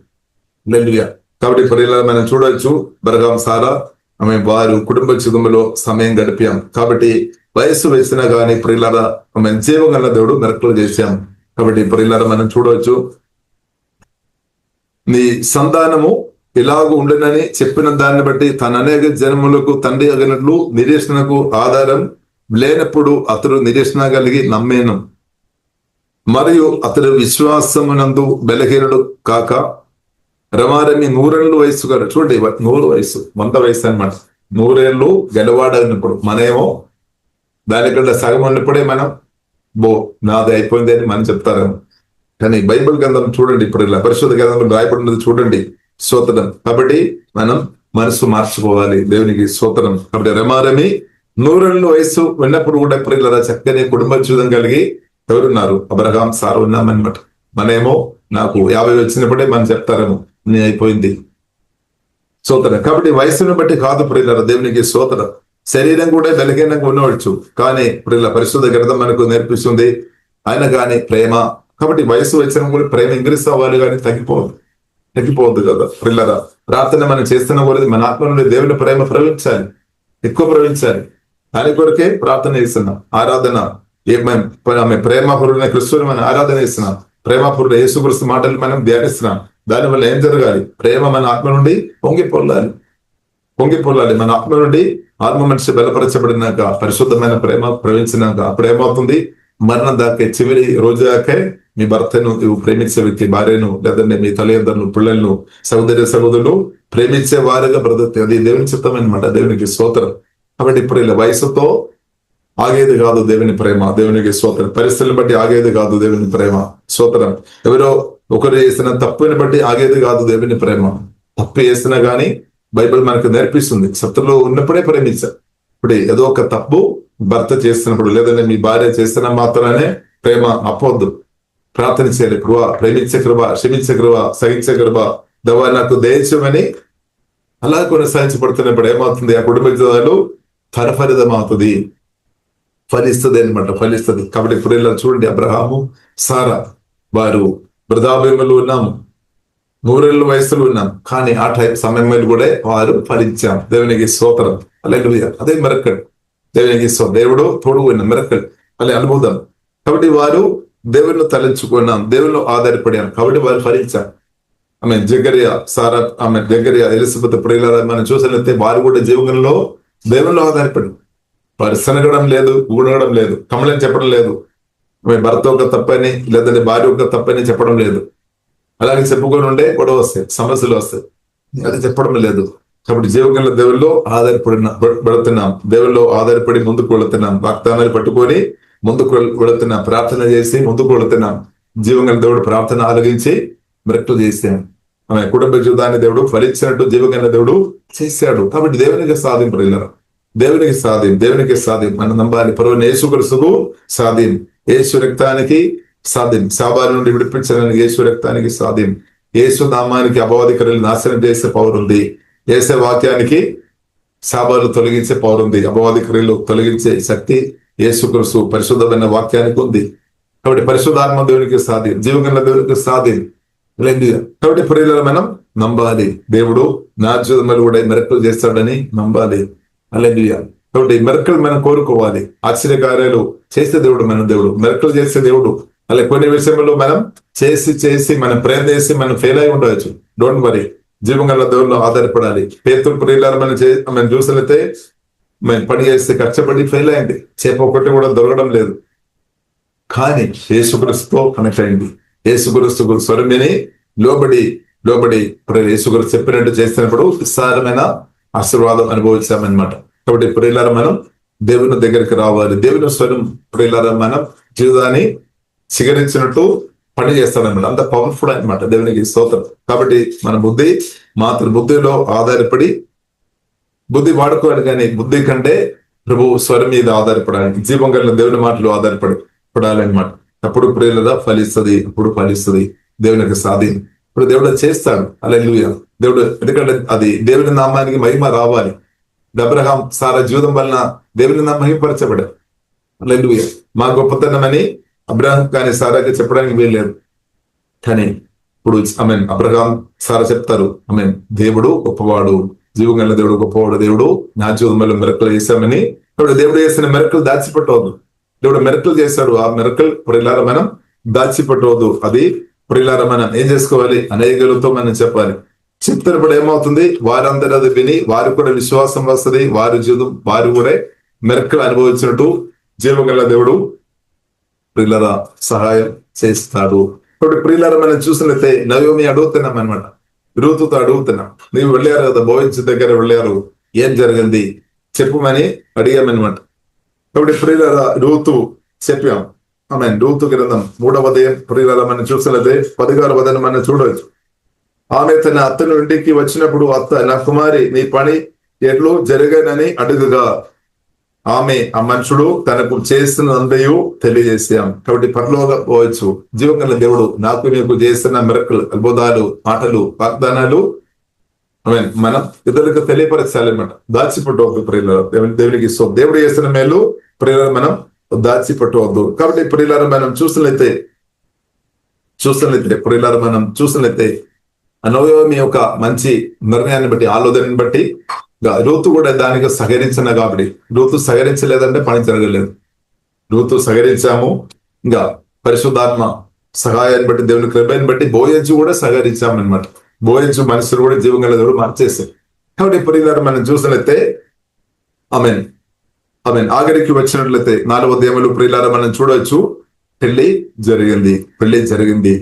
హల్లెలూయా. కాబట్టి ప్రియులారా మనం చూడవచ్చు, అబ్రహాం సారా వారు కుటుంబ జీవితంలో సమయం గడిపాం. కాబట్టి వయస్సు వేసినా కానీ ప్రియులారా జీవం గల దేవుడు మెరకలు చేశాం. కాబట్టి ప్రియులారా మనం చూడవచ్చు, నీ సంతానము ఇలాగూ ఉండనని చెప్పిన దాన్ని బట్టి తన అనేక జన్మలకు తండ్రి అగినట్లు నిరీక్షణకు ఆధారం లేనప్పుడు అతడు నిరీక్షణ కలిగి నమ్మేను, మరియు అతడు విశ్వాసమునందు బలహీనుడు కాక రమారమి 100 ఏళ్ళు వయస్సు గారు. చూడండి 100 వయసు 100 వయసు అనమాట. 100 ఏళ్ళు గెలవాడన్నప్పుడు మనమేమో దానికంటే సగం ఉన్నప్పుడే మనం నాది అయిపోయింది అని మనం చెప్తారేమో. కానీ బైబిల్ గ్రంథం చూడండి, ఇప్పుడు ఇలా పరిశుద్ధ గ్రంథంలో రాయబడినది చూడండి. స్తోత్రం. కాబట్టి మనం మనసు మార్చుకోవాలి. దేవునికి స్తోత్రం. కాబట్టి రమారమి 100 ఏళ్ళ వయసు ఉన్నప్పుడు కూడా ప్రియులారా చక్కని కుటుంబ జీవితం కలిగి ఎవరున్నారు? అబ్రహాం సారా ఉన్నామన్నమాట. మనమేమో నాకు 50 వచ్చినప్పుడే మనం చెప్తారేమో నీ అయిపోయింది. స్తోత్రం. కాబట్టి వయసును బట్టి కాదు ప్రియులారా, దేవునికి స్తోత్రం. శరీరం కూడా బలహీనంగా ఉండవచ్చు, కానీ ప్రియుల పరిశుద్ధ గ్రంథం మనకు నేర్పిస్తుంది ఆయన కానీ ప్రేమ కాబట్టి వయసు వచ్చిన కూడా ప్రేమ ఇంక్రీస్ అవ్వాలి కానీ తగ్గిపోవద్దు కదా పిల్లరా. ప్రార్థన మనం చేస్తున్న కొద్ది మన ఆత్మ నుండి దేవుని ప్రేమ ప్రవహించాలి, ఎక్కువ ప్రవహించాలి. దాని కొరకే ప్రార్థన చేస్తున్నాం. ఆరాధన ఆమె ప్రేమపురుడైన క్రిస్తుని మనం ఆరాధన చేస్తున్నాం. ప్రేమపురుడు యేసుక్రీస్తు మాటలు మనం ధ్యానిస్తున్నాం. దానివల్ల ఏం జరగాలి? ప్రేమ మన ఆత్మ నుండి పొంగిపోలాలి. మన ఆత్మ నుండి ఆత్మ మనిషి బలపరచబడినాక, పరిశుద్ధమైన ప్రేమ ప్రవహించినాక అప్పుడు ఏమవుతుంది? మరణం దాకే, చివరి రోజు దాకే మీ భర్తను ప్రేమించే వ్యక్తి, భార్యను, లేదంటే మీ తల్లిదండ్రులను, పిల్లలను, సహోదరులు ప్రేమించే వారుగా బ్రతుకుతుంది. అది దేవుని చిత్తం అనమాట. దేవునికి స్తోత్రం. కాబట్టి ఇప్పుడు ఇలా వయసుతో ఆగేది కాదు దేవుని ప్రేమ. దేవునికి స్తోత్రం. పరిస్థితులను బట్టి ఆగేది కాదు దేవుని ప్రేమ. స్తోత్రం. ఎవరో ఒకరు చేసిన తప్పుని బట్టి ఆగేది కాదు దేవుని ప్రేమ. తప్పు చేసినా గానీ బైబిల్ మనకు నేర్పిస్తుంది, శత్రులు ఉన్నప్పుడే ప్రేమించారు. ఇప్పుడు ఏదో ఒక తప్పు భర్త చేస్తున్నప్పుడు, లేదంటే మీ భార్య చేస్తున్న మాత్రమే ప్రేమ అప్పొద్దు. ప్రార్థన చేయాలి. ప్రేమించే కృప, క్షమించే కృప, సహించే కృప దవా నాకు దయచేయమని అలా కొనసాగించబడుతున్నప్పుడు ఏమవుతుంది? ఆ కుటుంబ జీవితాలు ఫలఫలితమవుతుంది, ఫలిస్తుంది అనమాట, ఫలిస్తుంది. కాబట్టి ఇప్పుడు ఇలా చూడండి, అబ్రహాము, సారా వారు వృద్ధాప్యంలో ఉన్నాము, 100 ఏళ్ళ వయసులో ఉన్నాం, కానీ ఆ టైం సమయంలో కూడా వారు ఫలించాం. దేవునికి స్తోత్రం. హల్లెలూయా. అదే మిరకల్. దేవునికి దేవుడు తోడు ఉన్న మిరకల్ అలా అనుభూతం. కాబట్టి వారు దేవుని తలంచుకున్నాం, దేవుళ్ళు ఆధారపడాం, కాబట్టి వారు ఫలించాం. ఆమె జకరియా, ఎలిజబెత్ ప్రియులారా మనం చూసినట్లయితే వారు కూడా జీవనంలో దేవుళ్ళు ఆధారపడి వారు సనగడం లేదు, ఊడగడం లేదు, కమలని చెప్పడం లేదు, ఆమె భర్త ఒక తప్పని లేదంటే భార్య ఒక తప్పని చెప్పడం లేదు. అలాగే చెప్పుకొని ఉండే గొడవ వస్తాయి, సమస్యలు వస్తాయి, అది చెప్పడం లేదు. కాబట్టి జీవగల దేవుల్లో ఆధారపడుతున్నాం, దేవుల్లో ఆధారపడి ముందుకు వెళుతున్నాం, వాగ్దానాలు పట్టుకొని ముందుకు వెళుతున్నాం, ప్రార్థన చేసి ముందుకు వెళుతున్నాం. జీవగల దేవుడు ప్రార్థన ఆలగించి మృత్యు చేశాం. ఆమె కుటుంబ జీవితాన్ని దేవుడు ఫలించినట్టు జీవగల దేవుడు చేశాడు. కాబట్టి దేవునికి సాధింపు, దేవునికి సాధ్యం మనం నమ్మాలి. పరువుని యేసుక్రీస్తుకు సాధ్యం, యేసు రక్తానికి సాధ్యం, శాపాల నుండి విడిపించడానికి యేసు రక్తానికి సాధ్యం. యేసు నామానికి అపవాదికరులు నాశనం చేసే పవర్ ఉంది. యేసు వాక్యానికి శాపాలు తొలగించే పవర్ ఉంది. అపవాదికరులు తొలగించే శక్తి యేసుక్రీస్తు పరిశుద్ధమైన వాక్యానికి ఉంది. కాబట్టి పరిశుద్ధాత్మ దేవునికి సాధ్యం, జీవగల దేవునికి సాధ్యం. కాబట్టి ప్రియులను మనం నమ్మాలి. దేవుడు నా జీవితంలో కూడా మెరకలు చేస్తాడని నమ్మాలి. హల్లెలూయా. కాబట్టి మెరకలు మనం కోరుకోవాలి. ఆశ్చర్యకార్యాలు చేసే దేవుడు మన దేవుడు, మెరకలు చేసే దేవుడు. అలా కొన్ని విషయంలో మనం చేసి మనం ప్రయత్నం చేసి మనం ఫెయిల్ అయి ఉండవచ్చు. డోంట్ వరీ, జీవగల దేవుళ్ళు ఆధారపడాలి. పేతురు ప్రియులారా మనం చూసినట్లయితే మనం పని చేస్తే కష్టపడి ఫెయిల్ అయింది, చేప ఒకటి కూడా దొరకడం లేదు. కానీ యేసుక్రీస్తుతో కనెక్ట్ అయింది. యేసుక్రీస్తు స్వరమిని లోబడి యేసుక్రీస్తు చెప్పినట్టు చేసినప్పుడు విస్తారమైన ఆశీర్వాదం అనుభవించామన్నమాట. కాబట్టి ప్రియులారా మనం దేవుని దగ్గరికి రావాలి. దేవుని స్వరం ప్రియులారా మనం జీవితాన్ని చిగురించినట్టు పని చేస్తాడన్నమాట. అంత పవర్ఫుల్ అనమాట. దేవునికి స్తోత్రం. కాబట్టి మన బుద్ధిలో ఆధారపడి బుద్ధి వాడుకోవాలి, కానీ బుద్ధి కంటే ప్రభు స్వరం మీద ఆధారపడాలి. జీవం కలిగిన దేవుని మాటలు ఆధారపడాలన్నమాట. అప్పుడు ప్రియులరా ఫలిస్తుంది. దేవునికి సాధ్యం. ఇప్పుడు దేవుడు చేస్తాడు. హల్లెలూయా. దేవుడు, ఎందుకంటే అది దేవుని నామానికి మహిమ రావాలి. అబ్రహాం, సారా జీవితం వలన దేవుని నామం మహిమపరచబడారు. హల్లెలూయా. మా గొప్పతనమని అబ్రహాం కానీ సారాకి చెప్పడానికి వీల్లేదు. కానీ ఇప్పుడు అబ్రహాం, సారా చెప్తారు, దేవుడు గొప్పవాడు, జీవగల దేవుడు గొప్పవాడు, దేవుడు నా జీవితంలో మెరకలు చేశామని. ఇప్పుడు దేవుడు చేసిన మెరకలు దాచిపెట్టవద్దు. దేవుడు మెరకలు చేశాడు, ఆ మెరకలు ప్రియులారా మనం దాచిపెట్టవద్దు. అది ప్రియులారా మనం ఏం చేసుకోవాలి? అనేకులతో మనం చెప్పాలి. చెప్తున్నప్పుడు ఏమవుతుంది? వారందరూ అది విని వారు కూడా విశ్వాసం వస్తుంది. వారు కూడా మెరకలు అనుభవించినట్టు జీవగల దేవుడు ప్రియులారా సహాయం చేస్తాడు. ఇప్పుడు ప్రియులారా మనం చూసినట్లయితే నయోమి అడుగుతున్నాం అనమాట, రూతుతో అడుగుతున్నాం, నీవు వెళ్ళారు కదా, బోయజు దగ్గర వెళ్ళారు, ఏం జరిగింది చెప్పమని అడిగామన్నమాట. కాబట్టి ప్రియులారా రూతు చెప్పాం. రూతు గ్రంథం 3వ అధ్యాయం ప్రియులారా మనం చూసినట్లయితే 16వ వచనం మనం చూడవచ్చు. ఆమె తన అత్తను ఇంటికి వచ్చినప్పుడు, అత్త, నా కుమారి నీ పని ఎట్లు జరగనని అడుగుగా ఆమె ఆ మనుషుడు తనకు చేస్తున్నంతయు తెలియజేసాం. కాబట్టి పరలోక పోవచ్చు. జీవగల దేవుడు నీకు చేస్తున్న మిరకలు, అద్భుతాలు, మాటలు, వాగ్దానాలు మనం ఇతరులకు తెలియపరచాలన్నమాట. దాచిపెట్టవద్దు ప్రియులారా. దేవునికి దేవుడు చేస్తున్న మేలు ప్రియులారా మనం దాచిపెట్టవద్దు. కాబట్టి ప్రియులారా మనం చూసినట్లయితే చూసినట్లయితే ప్రియులారా మనం చూసినట్లయితే నయోమి యొక్క మంచి నిర్ణయాన్ని బట్టి ఆలోచనని బట్టి రూతు కూడా దానికి సహకరించిన కాబట్టి రూతు సహకరించలేదంటే పని జరగలేదు. రూతు సహకరించాము, ఇంకా పరిశుద్ధాత్మ సహాయాన్ని బట్టి దేవుని కృపని బట్టి బోయజు కూడా సహకరించామన్నమాట. బోయజు మనుషులు కూడా జీవంగల దేవుడు మార్చేశారు. కాబట్టి ప్రియులారా మనం చూసినట్లయితే ఆమెన్ ఆఖరికి వచ్చినట్లయితే 4వ అధ్యాయంలో ప్రియులారా మనం చూడవచ్చు, పెళ్లి జరిగింది.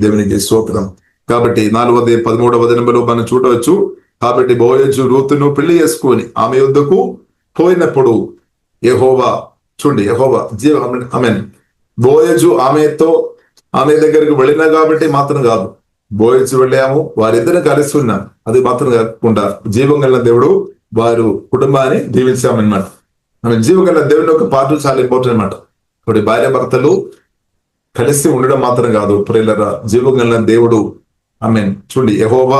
దేవునికి స్తోత్రం. కాబట్టి 4వ అధ్యాయం 13వ వచనంలో మనం చూడవచ్చు. కాబట్టి బోయజు రూతును పెళ్లి చేసుకొని ఆమె యొద్దకు పోయినప్పుడు యెహోవా బోయజు ఆమె దగ్గరికి వెళ్ళినా కాబట్టి మాత్రం కాదు, బోయజు వెళ్ళాము, వారిద్దరు కలిసి ఉన్నాం, అది మాత్రం కాకుండా జీవం కలిగిన దేవుడు వారు కుటుంబాన్ని దీవించామన్నమాట. జీవం కలిగిన దేవుని యొక్క పాత్ర చాలా ఇంపార్టెంట్ అనమాట. ఇప్పుడు భార్య భర్తలు కలిసి ఉండడం మాత్రం కాదు ప్రియులారా, జీవం కలిగిన దేవుడు చూడండి, యెహోవా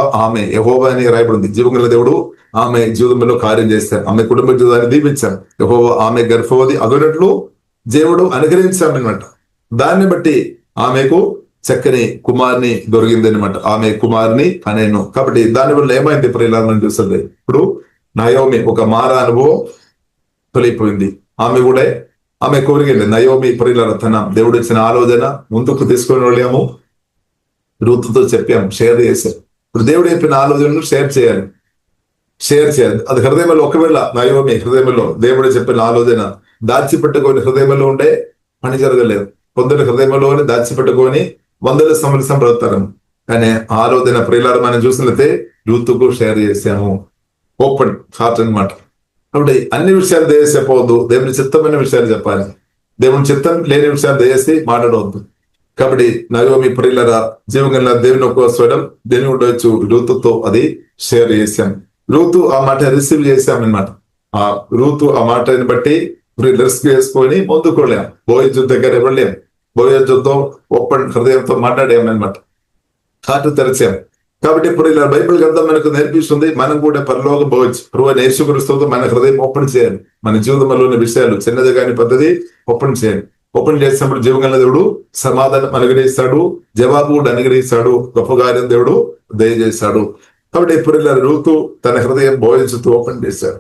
అని రాయబడింది. జీవం కలిగిన దేవుడు ఆమె జీవితంలో కార్యం చేస్తారు, ఆమె కుటుంబ జీవితాన్ని దీవించారు. యెహోవా ఆమె గర్భవతి అగునట్లు దేవుడు అనుగ్రహించామన్నమాట. దాన్ని బట్టి ఆమెకు చక్కని కుమార్ని దొరికింది అనమాట. ఆమె కుమార్ని అనేను. కాబట్టి దాని వల్ల ఏమైంది ప్రియులారా మనం చూస్తుంది, ఇప్పుడు నయోమి ఒక మారా అనుభవం తొలిపోయింది. ఆమె కోరిక నయోమి ప్రియులారా తన దేవుడు ఇచ్చిన ఆలోచన ముందుకు తీసుకొని వెళ్ళాము, రూతుతో చెప్పాము, షేర్ చేశారు. ఇప్పుడు దేవుడు చెప్పిన ఆలోచనను షేర్ చేయాలి. అది హృదయంలో, ఒకవేళ నయోమి హృదయంలో దేవుడు చెప్పిన ఆలోచన దాచిపెట్టుకొని హృదయంలో ఉండే పని జరగలేదు. కొందరు హృదయంలోని దాచిపెట్టుకొని వందల సంవత్సరం బ్రతుకుతారు. కానీ ఆలోచన ప్రియులారా మనం చూసినట్లయితే రూతుకు షేర్ చేశాము. ఓపెన్ హార్ట్ అన్నమాట. కాబట్టి అన్ని విషయాలు దయచేసి చెప్పవద్దు, దేవుని చిత్తమైన విషయాలు చెప్పాలి. దేవుని చిత్తం లేని విషయాలు దయచేసి మాట్లాడవద్దు. కాబట్టి నయోమి ప్రియులారా జీవం కలిగిన దేవుని ఒక స్వరం దేని ఉండవచ్చు, రూతుతో అది షేర్ చేశాం. రూతు ఆ మాట రిసీవ్ చేశామన్నమాట. ఆ రూతు ఆ మాటని బట్టి రిస్క్ చేసుకొని ముందుకోలేం, బోయజు దగ్గర వెళ్ళాం, బోయజుతో ఓపెన్ హృదయంతో మాట్లాడామన్నమాట, హార్ట్ తెరిచాం. కాబట్టి ఇప్పుడు ఇలా బైబిల్ గ్రంథం మనకు నేర్పిస్తుంది, మనం కూడా పరలోకం పోవచ్చు. ప్రభువైన యేసుక్రీస్తుతో మన హృదయం ఓపెన్ చేయాలి. మన జీవితంలోని విషయాలు చిన్నది కాని పద్ధతి ఓపెన్ చేయాలి. ఓపెన్ చేసినప్పుడు జీవగల దేవుడు సమాధానం అనుగ్రహిస్తాడు, జవాబు కూడా అనుగ్రహిస్తాడు, గొప్ప కార్యం దేవుడు దయచేస్తాడు. కాబట్టి ఇప్పుడు ఇలా రూతు తన హృదయం బోయజుతో ఓపెన్ చేశాడు.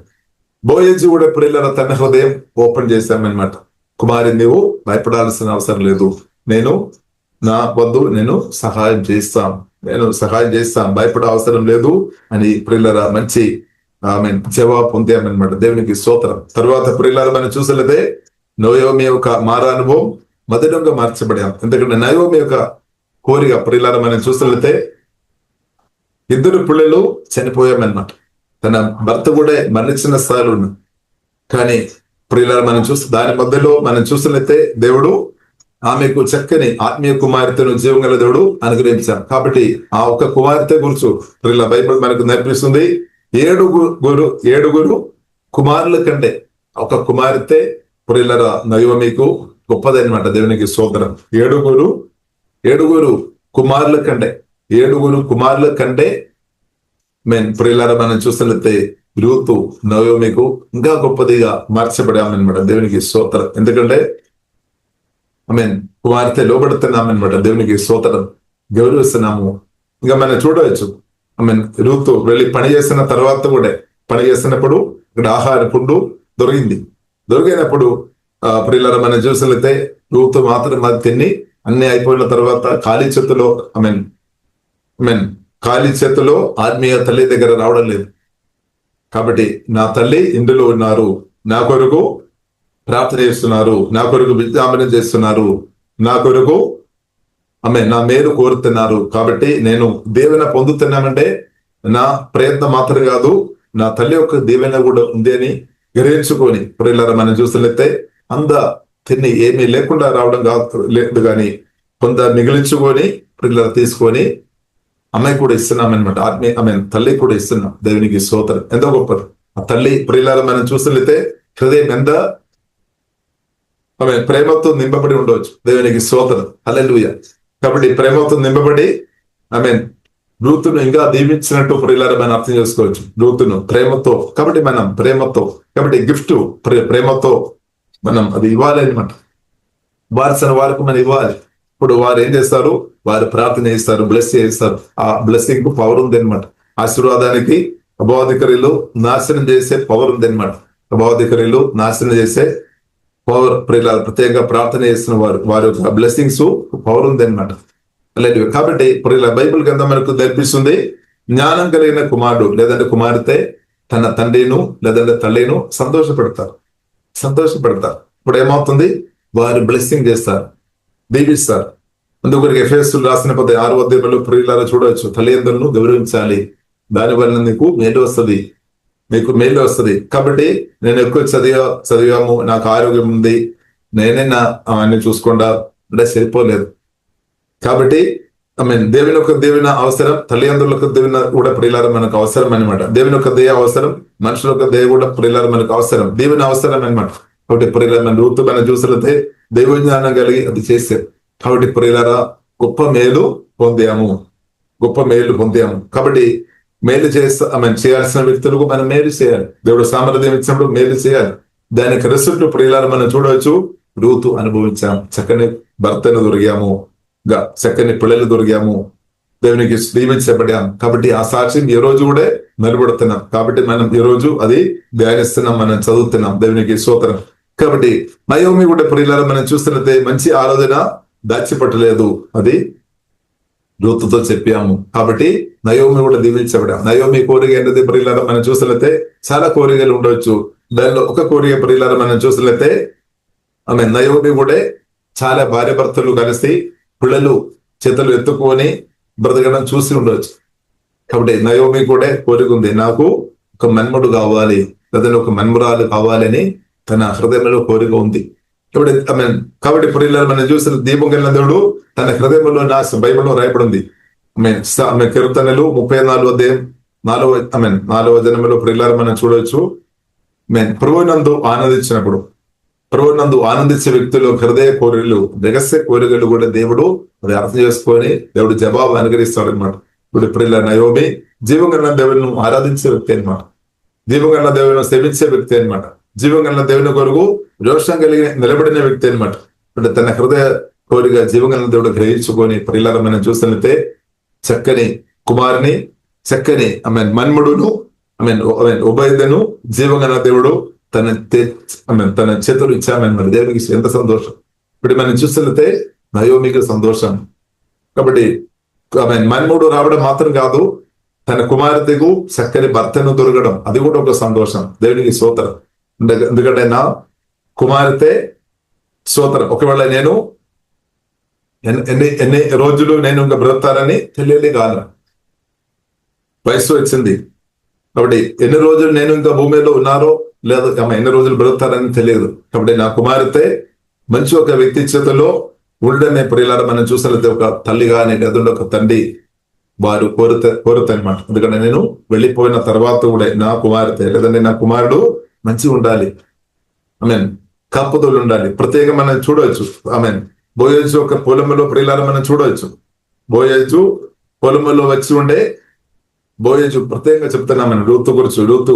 బోయజు కూడా ప్రియులారా తన హృదయం ఓపెన్ చేశామన్నమాట. కుమారి, నీవు భయపడాల్సిన అవసరం లేదు, నేను సహాయం చేస్తాను, భయపడే అవసరం లేదు అని ప్రియులారా మంచి జవాబు పొందామన్నమాట. దేవునికి స్తోత్రం. తర్వాత ప్రియులారా మనం చూసినట్లయితే నయోమి యొక్క మారా అనుభవం మధురంగా మార్చబడాం. ఎందుకంటే నయోమి యొక్క కోరిక ప్రియులారా మనం చూసినట్లయితే 2 పిల్లలు చనిపోయామన్నమాట. తన భర్త కూడా మరణించిన స్థాయిలో ఉన్నాడు. కానీ ప్రియులారా మనం దాని మధ్యలో మనం చూసినట్లయితే దేవుడు ఆమెకు చక్కని ఆత్మీయ కుమార్తెను జీవంగల దేవుడు అనుగ్రహించారు. కాబట్టి ఆ ఒక్క కుమార్తె గురించి ప్రియుల బైబిల్ మనకు నేర్పిస్తుంది. 7 కుమారుల కంటే ఒక కుమార్తె ప్రియులారా నయోమికు గొప్పదనమాట. దేవునికి స్తోత్రం. 7 కుమారుల కంటే ప్రియులారా మనం చూసినట్లయితే రూతు నయోమికు ఇంకా గొప్పదిగా మార్చబడామన్నమాట. దేవునికి స్తోత్రం. ఎందుకంటే కుమార్తె లోబడుతున్నామన్నమాట. దేవునికి స్తోత్రం, గౌరవిస్తున్నాము. ఇంకా మనం చూడవచ్చు రూతు వెళ్ళి పని చేసిన తర్వాత కూడా పని చేస్తున్నప్పుడు ఇక్కడ ఆహార ఫుడ్ దొరికినప్పుడు ప్రియులారా మనం చూసినట్లయితే రూతు మాత్రం అది తిని అన్ని అయిపోయిన తర్వాత ఖాళీ చేతిలో ఆత్మీయ తల్లి దగ్గర రావడం లేదు. కాబట్టి నా తల్లి ఇందులో ఉన్నారు, నా కొరకు ప్రార్థన చేస్తున్నారు, నా కొరకు విజ్ఞాపనం చేస్తున్నారు, నా కొరకు నా మేలు కోరుతున్నారు. కాబట్టి నేను దీవెన పొందుతున్నానంటే నా ప్రయత్నం మాత్రం కాదు, నా తల్లి యొక్క దీవెన కూడా ఉంది అని గ్రహించుకొని ప్రియులారా మనం చూసినట్లయితే తిని ఏమీ లేకుండా రావడం లేదు, కానీ కొంత మిగిలించుకొని ప్రియులారా తీసుకొని అమ్మాయి కూడా ఇస్తున్నామన్నమాట. తల్లి కూడా ఇస్తున్నాం. దేవునికి స్తోత్రం. ఎంతో గొప్పది ఆ తల్లి. ప్రియులారా మనం చూసినట్లయితే హృదయం ఎంత ప్రేమతో నింపబడి ఉండవచ్చు. దేవునికి స్తోత్రం. హల్లెలూయా. కాబట్టి ప్రేమతో నింపబడి రూతును ఇంకా దీవించినట్టు ప్రియులారా మనం అర్థం చేసుకోవచ్చు. రూతును ప్రేమతో, కాబట్టి గిఫ్ట్ ప్రేమతో మనం అది ఇవ్వాలి అనమాట. వారసన వారికి మనం ఇవ్వాలి. ఇప్పుడు వారు ఏం చేస్తారు, వారు ప్రార్థన చేస్తారు, బ్లెస్ చేస్తారు. ఆ బ్లెస్సింగ్ కు పవర్ ఉంది అనమాట. ఆశీర్వాదానికి అపవాదికరీలు నాశనం చేసే పవర్ ఉంది అనమాట. అపవాదికరీలు నాశనం చేసే పవర్ ప్రియులారా, ప్రత్యేకంగా ప్రార్థన చేస్తున్న వారి యొక్క బ్లెస్సింగ్స్ పవర్ ఉంది అనమాట. అలాంటివి కాబట్టి ప్రియులారా, బైబిల్ గ్రంథం మనకు నేర్పిస్తుంది, జ్ఞానం కలిగిన కుమారుడు లేదంటే కుమార్తె తన తండ్రిను లేదంటే తల్లిను సంతోషపెడతారు. ఇప్పుడు ఏమవుతుంది, వారు బ్లెస్సింగ్ చేస్తారు, దీవిస్తారు. అందుకొరకు ఎఫెసీయులకు రాసిన 6వ అధ్యాయంలో ప్రియులారా చూడవచ్చు, తల్లిదండ్రులను గౌరవించాలి, దానివల్ల నీకు మేలు వస్తుంది. కాబట్టి నేను ఎక్కువ చదివాము, నాకు ఆరోగ్యం ఉంది, నేనే అన్ని చూసుకుండా అంటే సరిపోలేదు. కాబట్టి దేవుని యొక్క దీవెన అవసరం, తల్లిదండ్రులకు దీవెన కూడా ప్రియులారా మనకు అవసరం అనమాట. దేవుని యొక్క దయ అవసరం, మనుషుల యొక్క దయ కూడా ప్రియులారా మనకు అవసరం, దీవెన అవసరం అనమాట. కాబట్టి ప్రియులారా, మన రూతు మనం చూసినట్లయితే దైవ జ్ఞానం కలిగి అది చేశారు. కాబట్టి ప్రియులారా, గొప్ప మేలు పొందాము. కాబట్టి మేలు చేయాల్సిన వ్యక్తులకు మనం మేలు చేయాలి. దేవుడు సామర్థ్యం ఇచ్చినప్పుడు మేలు చేయాలి. దానికి రిసల్ట్ ప్రియులారా మనం చూడవచ్చు. రూతు అనుభవించాం, చక్కని భర్తను దొరికాము, చక్కని పిల్లలు దొరికాము, దేవునికి దీవించబడాం. కాబట్టి ఆ సాక్ష్యం ఈ రోజు కూడా నిలబడుతున్నాం. కాబట్టి మనం ఈ రోజు అది ధ్యానిస్తున్నాం, మనం చదువుతున్నాం. దేవునికి స్తోత్రం. కాబట్టి నయోమి కూడా ప్రియులారా మనం చూస్తున్నట్టే మంచి ఆలోచన దాచిపట్టలేదు, అది రూతుతో చెప్పాము. కాబట్టి నయోమి కూడా దీవించబడాం. నయోమి కోరిక ఏంటది ప్రియులారా మనం చూసినట్లయితే చాలా కోరికలు ఉండవచ్చు. దానిలో ఒక కోరిక ప్రియులారా మనం చూసినట్లయితే నయోమి కూడా చాలా భార్య భర్తలు కలిసి పిల్లలు చేతులు ఎత్తుకొని బ్రతకడం చూసి ఉండవచ్చు. కాబట్టి నయోమి కూడా కోరిక ఉంది, నాకు ఒక మన్మడు కావాలి లేదా ఒక మన్మరాలు కావాలని తన హృదయంలో కోరిక ఉంది. కాబట్టి ప్రియులారా మనం చూసిన దీపం కలిగిన దేవుడు తన హృదయంలో బైబిల్లో రాయబడి ఉంది. కీర్తనలు 34వ అధ్యాయం 4వ వచనంలో ప్రియులారా మనం చూడవచ్చు. ప్రభువునందు ఆనందించే వ్యక్తులు హృదయ కోరికలు, రహస్య కోరికలు కూడా దేవుడు అది అర్థం చేసుకొని దేవుడు జవాబు అనుగ్రహిస్తాడు అనమాట. ఇప్పుడు ప్రియులారా, నయోమి జీవంగల దేవుని ఆరాధించే వ్యక్తి అనమాట, జీవంగల దేవుని సేవించే వ్యక్తి అనమాట, జీవంగల దేవుని కొరకు రోషం కలిగి నిలబడిన వ్యక్తి అనమాట. అంటే తన హృదయ కోరిక జీవంగల దేవుడు గ్రహించుకొని ప్రియులారా మనం చూసినట్లయితే చక్కని కుమారుని, చక్కని మన్ముడును, ఉభయదను జీవంగల దేవుడు తన చేతులు ఇచ్చామని మరి దేవునికి ఎంత సంతోషం. ఇప్పుడు మనం చూస్తున్నట్లయితే నయోమికి సంతోషం. కాబట్టి మన్ముడు రావడం మాత్రం కాదు, తన కుమార్తెకు చక్కని భర్తను దొరకడం, అది కూడా ఒక సంతోషం. దేవునికి స్తోత్రం. ఎందుకంటే నా కుమార్తె స్తోత్రం. ఒకవేళ నేను ఎన్ని రోజులు నేను ఇంకా బ్రతానని తెలియలే కాదు, వయసు వచ్చింది. కాబట్టి ఎన్ని రోజులు నేను ఇంకా భూమిలో ఉన్నారో లేదు, ఎన్ని రోజులు బ్రతానని తెలియదు. కాబట్టి నా కుమార్తె మంచి ఒక వ్యక్తి చేతిలో ఉండడమే ప్రియులారా మనం చూసినట్లయితే ఒక తల్లి కానీ లేదంటే ఒక తండ్రి వారు కోరుతారు అనమాట. ఎందుకంటే నేను వెళ్ళిపోయిన తర్వాత కూడా నా కుమార్తె లేదంటే నా కుమారుడు మంచిగా ఉండాలి, కాపుదలు ఉండాలి. ప్రత్యేకంగా మనం చూడవచ్చు. బోయజు ఒక పొలంలో ప్రియులారా మనం చూడవచ్చు. బోయజు పొలంలో వచ్చి ఉండే బోయజు ప్రత్యేకంగా చెప్తున్నాం మనం రూతు గురించి.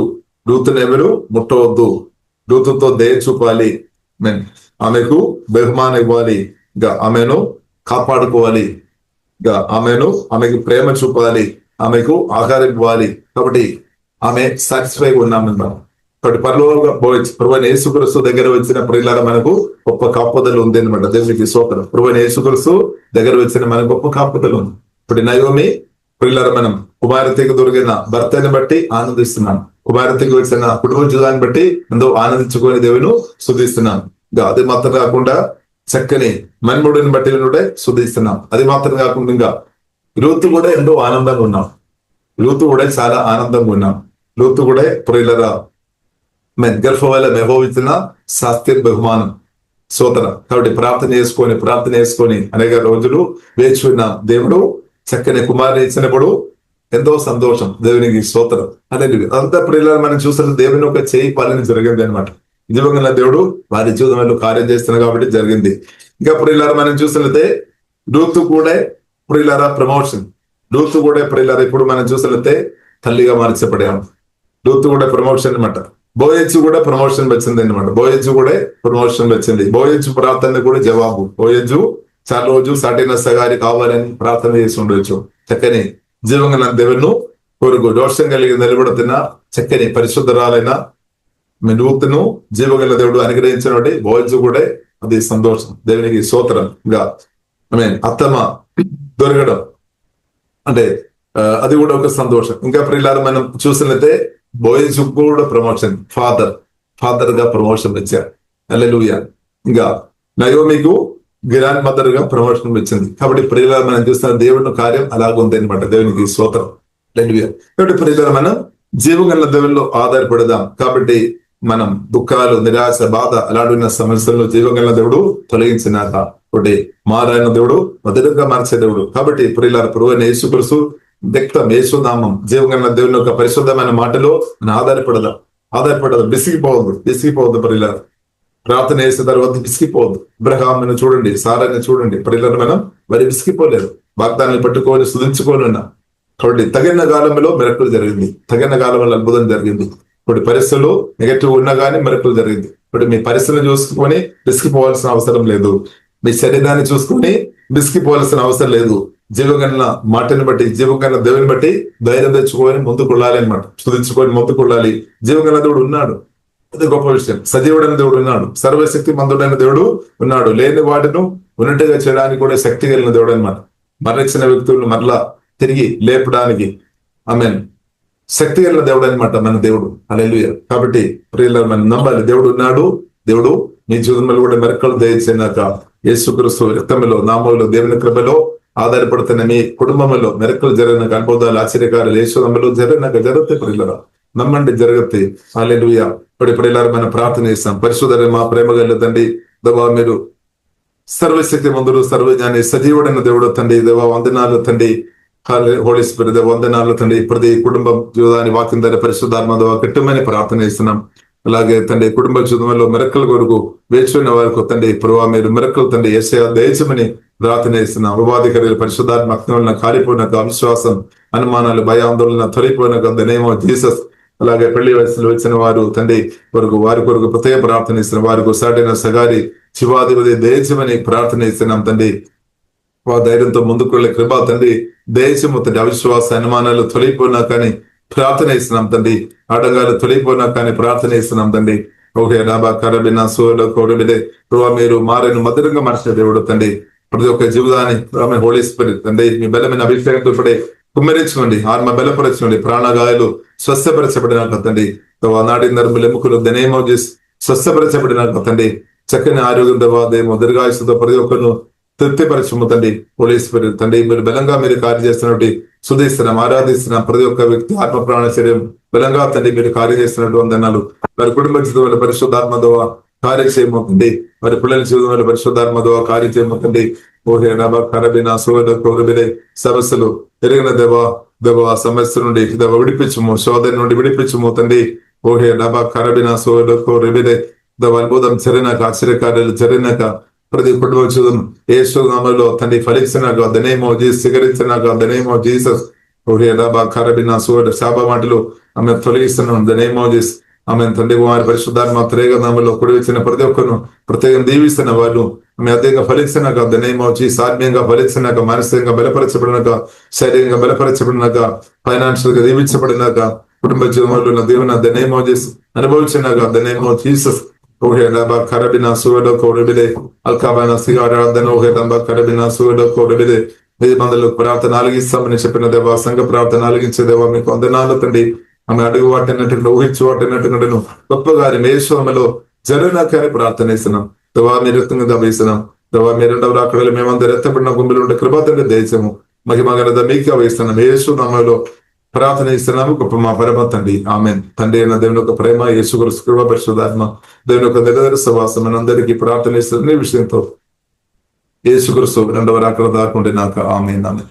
రూతుని ఎవరు ముట్టవద్దు, రూతుతో దయ చూపాలి, ఆమెకు బహుమానం ఇవ్వాలి, ఇంకా ఆమెను కాపాడుకోవాలి, ఇంకా ఆమెకు ప్రేమ చూపాలి, ఆమెకు ఆహారం ఇవ్వాలి. కాబట్టి ఆమె సాటిస్ఫై ఉన్నామన్నాం. కాబట్టి పరలోక ప్రభువైన యేసుక్రీస్తు దగ్గర వచ్చిన ప్రియులారా మనకు గొప్ప కాపుదలు ఉంది అనమాట. దేవునికి స్తోత్రం. ప్రభువైన యేసుక్రీస్తు దగ్గర వచ్చిన మనకు గొప్ప కాపుదలు ఉంది. ఇప్పుడు నయోమి ప్రియులారా మనం కుమార్తెకు దొరికిన భర్తని బట్టి ఆనందిస్తున్నాం, కుమార్తెకు వచ్చిన కుటుంబ జీవితాన్ని బట్టి ఎంతో ఆనందించుకొని దేవుని స్తుతిస్తున్నాం. అది మాత్రం కాకుండా చక్కని మన్ముడిని బట్టి స్తుతిస్తున్నాం. అది మాత్రం కాకుండా ఇంకా రూతు కూడా ఎంతో ఆనందంగా ఉన్నాం. రూతు కూడా చాలా ఆనందంగా ఉన్నాం. రూతు కూడా ప్రియులారా గర్భవల్ల మెహోవిచ్చిన శాస్త్రీయ బహుమానం స్తోత్రం. కాబట్టి ప్రార్థన చేసుకొని అనేక రోజులు వేచి ఉన్నాం. దేవుడు చక్కని కుమారుని ఇచ్చినప్పుడు ఎంతో సంతోషం. దేవునికి స్తోత్రం. అనేది అంతా ప్రియులారా మనం చూస్తున్న దేవుని ఒక చేయి పాలన జరిగింది అనమాట. నిజంగా దేవుడు వారి జీవితంలో కార్యం చేస్తున్నారు కాబట్టి జరిగింది. ఇంకా ప్రియులారా మనం చూసినట్లయితే రూతు కూడా ప్రియులారా ప్రమోషన్. రూతు కూడా ప్రియులారా ఇప్పుడు మనం చూసినట్లయితే తల్లిగా మార్చబడాము. రూతు కూడా ప్రమోషన్ అనమాట. బోయజు కూడా ప్రమోషన్ వచ్చింది అనమాట. బోయజు ప్రార్థన కూడా జవాబు. బోయజు చాలా రోజు సాటిన సగారి కావాలని ప్రార్థన చేసి ఉండవచ్చు. చక్కని జీవంగా దేవును కొరకు రోషం కలిగి నిలబడుతున్న చక్కని పరిశుద్ధరాలైన నూతను జీవగల దేవుడు అనుగ్రహించిన బోల్చు కూడా అది సంతోషం. దేవునికి స్తోత్రం. ఇంకా అత్తమ దొరకడం అంటే అది కూడా ఒక సంతోషం. ఇంకా ప్రియులారా మనం చూసినట్లయితే బోయజు కూడా ప్రమోషన్, ఫాదర్ గా ప్రమోషన్ ఇచ్చారు. హల్లెలూయా. ఇంకా నయోమికు గ్రాండ్ మదర్ గా ప్రమోషన్ వచ్చింది. కాబట్టి ప్రియులారా మనం చూస్తున్న దేవుని కార్యం అలాగుంది అనమాట. దేవునికి స్తోత్రం. హల్లెలూయా. కాబట్టి ప్రియులారా మనం జీవగల దేవుల్లో ఆధారపడదాం. కాబట్టి మనం దుఃఖాలు, నిరాశ, బాధ అలాంటి సమస్యలను జీవగల దేవుడు తొలగించినాక ఒకటి మారైన దేవుడు, మధురంగా మార్చే దేవుడు. కాబట్టి ప్రియులారా ప్రభువైన యేసుక్రీస్తు వ్యక్తం, యేసునామం, జీవగల దేవుని యొక్క పరిశుద్ధమైన మాటలో మనం ఆధారపడదాం. బిసిగిపోవద్దు ప్రియులారా. ప్రార్థన చేసే తర్వాత విసిగిపోవద్దు. అబ్రహామును చూడండి, సారాన్ని చూడండి, ప్రియులారా మనం మరి విసిగిపోలేదు. వాగ్దానాన్ని పట్టుకొని స్తుతించుకోనున్నా. కాబట్టి తగిన కాలంలో మెరకులు జరిగింది, తగిన కాలంలో అద్భుతం జరిగింది. ఇప్పుడు పరిస్థితులు నెగటివ్ ఉన్నా కానీ మెరకులు జరిగింది. ఇప్పుడు మీ పరిస్థితులను చూసుకొని విసిగిపోవాల్సిన అవసరం లేదు. మీ శరీరాన్ని చూసుకొని విసిగిపోవాల్సిన అవసరం లేదు. జీవగల మాటని బట్టి, జీవగల దేవుని బట్టి ధైర్యం తెచ్చుకొని ముందుకుళ్ళాలి అనమాట. స్తుతించుకొని ముందుకుళ్ళాలి. జీవగల దేవుడు ఉన్నాడు, అది గొప్ప విషయం. సజీవుడైన దేవుడు ఉన్నాడు, సర్వశక్తి మంతుడైన దేవుడు ఉన్నాడు. లేని వాటిను ఉన్నట్టుగా చేయడానికి కూడా శక్తి కలిగిన దేవుడు అనమాట. మరణించిన వ్యక్తులను మరలా తిరిగి లేపడానికి ఆమేన్ శక్తి కలిగిన దేవుడు అనమాట మన దేవుడు. హల్లెలూయా. కాబట్టి ప్రియులారా మనం నమ్మాలి, దేవుడు ఉన్నాడు. దేవుడు మీ జీవితంలో కూడా మెరకలు దయచేయనాక యేసుక్రీస్తు రక్తంలో, నామములో, దేవుని కృపలో ఆధారపడుతున్న మీ కుటుంబంలో మెరకలు జరిగిన అద్భుతాలు, ఆశ్చర్యకారులు యేసునామములో జరిగినాక జరుగుతాయి. ప్రియులారా నమ్మండి, జరుగుతాయి. హల్లెలూయా. ప్రియులారా మనం ప్రార్థన చేస్తాం. పరిశుద్ధ మా ప్రేమ గల తండ్రి, దేవా మీరు సర్వశక్తి మందుడు, సర్వజ్ఞాని, సజీవుడైన దేవుడు తండ్రి. దేవా వందనాలు తండ్రి. హోలీ స్పిరిట్ వందనాలు తండ్రి. ప్రతి కుటుంబం జీవితాన్ని వాక్యం ధర పరిశుద్ధాత్మ దేవా కట్టుమని ప్రార్థన చేస్తున్నాం. అలాగే తండ్రి కుటుంబ జీవితంలో మెరకల కొరకు వేచుకున్న వారికి తండ్రి ప్రభావ మీరు మెరకలు తండ్రి యేసయ్యా దయచేయమని ప్రార్థన చేస్తున్నాం. ఉపాధికారులు పరిశుద్ధాత్మ అగ్నివలన కాలిపోయినాక అవిశ్వాసం, అనుమానాలు, భయాందోళన తొలగిపోయినాక ద నేమ్ ఆఫ్ జీసస్. అలాగే పెళ్లి వయసులో వచ్చిన వారు తండ్రి వారి కొరకు ప్రత్యేక ప్రార్థన ఇస్తున్నాం. వారికి సాటైన సగారి శివాధిపతి దయచేయమని ప్రార్థన ఇస్తున్నాం తండ్రి. ధైర్యంతో ముందుకు వెళ్ళే కృప తండ్రి దేశము తండ్రి. అవిశ్వాస, అనుమానాలు తొలగిపోయినా కానీ ప్రార్థన ఇస్తున్నాం తండ్రి. ఆటంకాలు తొలగిపోయినా కానీ ప్రార్థన ఇస్తున్నాం తండ్రి. ఓకే రాబా కరబిన సోలో కోడబిడే ప్రభావ మీరు మారని మధురంగా మార్చిన దేవుడు తండ్రి. ప్రతి ఒక్క జీవితాన్ని హోలీ స్పిరిట్ తండ్రి మీ బలమైన అభిషేకంతో ఇప్పుడే కుమ్మరించుకోండి. ఆత్మ బలపరచుకోండి. ప్రాణగాయాలు స్వస్థపరచబడినాక తండ్రి. నాడి నరుములు, ఎముకలు దనేమో చేసి స్వస్థపరచబడినాక తండ్రి. చక్కని ఆరోగ్యం దేవో దీర్ఘాయుస్సుతో ప్రతి ఒక్కరు తృప్తిపరచము తండ్రి. హోలీ స్పిరిట్ తండ్రి మీరు బలంగా మీరు కార్యం చేస్తున్నట్టు సుధిస్తున్నాం, ఆరాధిస్తున్నాం. ప్రతి ఒక్క వ్యక్తి ఆత్మ ప్రాణ శరీరం బలంగా తండ్రి మీరు కార్యం చేస్తున్నట్టు వందనాలు. వారి కుటుంబ జీవితంలో పరిశుద్ధాత్మ ద్వారా కార్యం చేయమోకండి. వారి పిల్లల జీవితంలో పరిశుద్ధాత్మ ద్వారా కార్యం చేయమోకండి. ఓహే నబ కరబిన సోద కోరబిడే సమస్యలు ఎరిగిన దేవ సమస్య నుండి విడిపించము, శోధన నుండి విడిపించము తండ్రి. ఓహే నబ కరబిన సోద కోరబిడే అద్భుతం జరిగినాక, ఆశ్చర్యకార్యాలు జరిగినాక ప్రతి కుటుంబ జీవితం యేసు నామములో తండ్రి ఫలించినాక ద నేమ్ ఆఫ్ జీసస్, స్వీకరించినాక ద నేమ్ ఆఫ్ జీసస్. ఓహే నబ కరబిన సోద శాప మాటలు ఆమె తొలగిస్తున్నాం ద నేమ్ ఆఫ్ జీసస్. ఆమె తండ్రి వారి పరిశుద్ధాత్మ త్రేగ నామములో కుడి వచ్చిన ప్రతి ఒక్కరు ప్రత్యేకంగా దీవిస్తున్న వాళ్ళు ఆమె అధికంగా ఫలించినాక ద నేమ్ ఆఫ్ జీసస్. ఆత్మీయంగా ఫలించినాక, మానసికంగా బలపరచబడినాక, శారీరంగా బలపరచబడినాక, ఫైనాన్షియల్ గా దీవించబడినాక, కుటుంబ జీవనంలో దేవుని ద నేమ్ ఆఫ్ జీసస్ అనుభవించినాక ద నేమ్ ఆఫ్ జీసస్. ఓహే నబ కరబిన సోద కోరబిడే అల్కాబాన సిగారాధన ఓహే నబ కరబిన సోద కోరబిడే. 10 మందిలో ప్రార్థన ఆలగిస్తామని చెప్పిన దేవా, సంఘ ప్రార్థన ఆలగించే దేవా మీకు వందనాలు తండ్రి. ఆమె అడుగు వాటినట్టు ఊహించు వాటినట్టు గొప్పగా మేశ్వరములో జరునాకని ప్రార్థన ఇస్తున్నాం. దేవా మీరు రక్తంగా దవేస్తున్నాం. దేవా మీరు రెండవ రాకడలు మేమందరూ ఎత్తబడిన గుంపులు ఉండే కృప తండ్రి దయచేము. మహిమగనద మీకే వేస్తున్నాం. యేసు నామములో ప్రార్థన ఇస్తున్నాము. గొప్ప మా పరమ తండ్రి ఆమేన్. తండ్రి అయిన దేవుని యొక్క ప్రేమ, యేసుక్రీస్తు కృప, పరిశుద్ధాత్మ దేవుని యొక్క నిరంతర సహవాసం మనందరికీ ప్రార్థన ఇస్తున్న విషయంతో యేసుక్రీస్తు రెండవ రాకడ దాకుంటే నాకు ఆమేన్ ఆమేన్.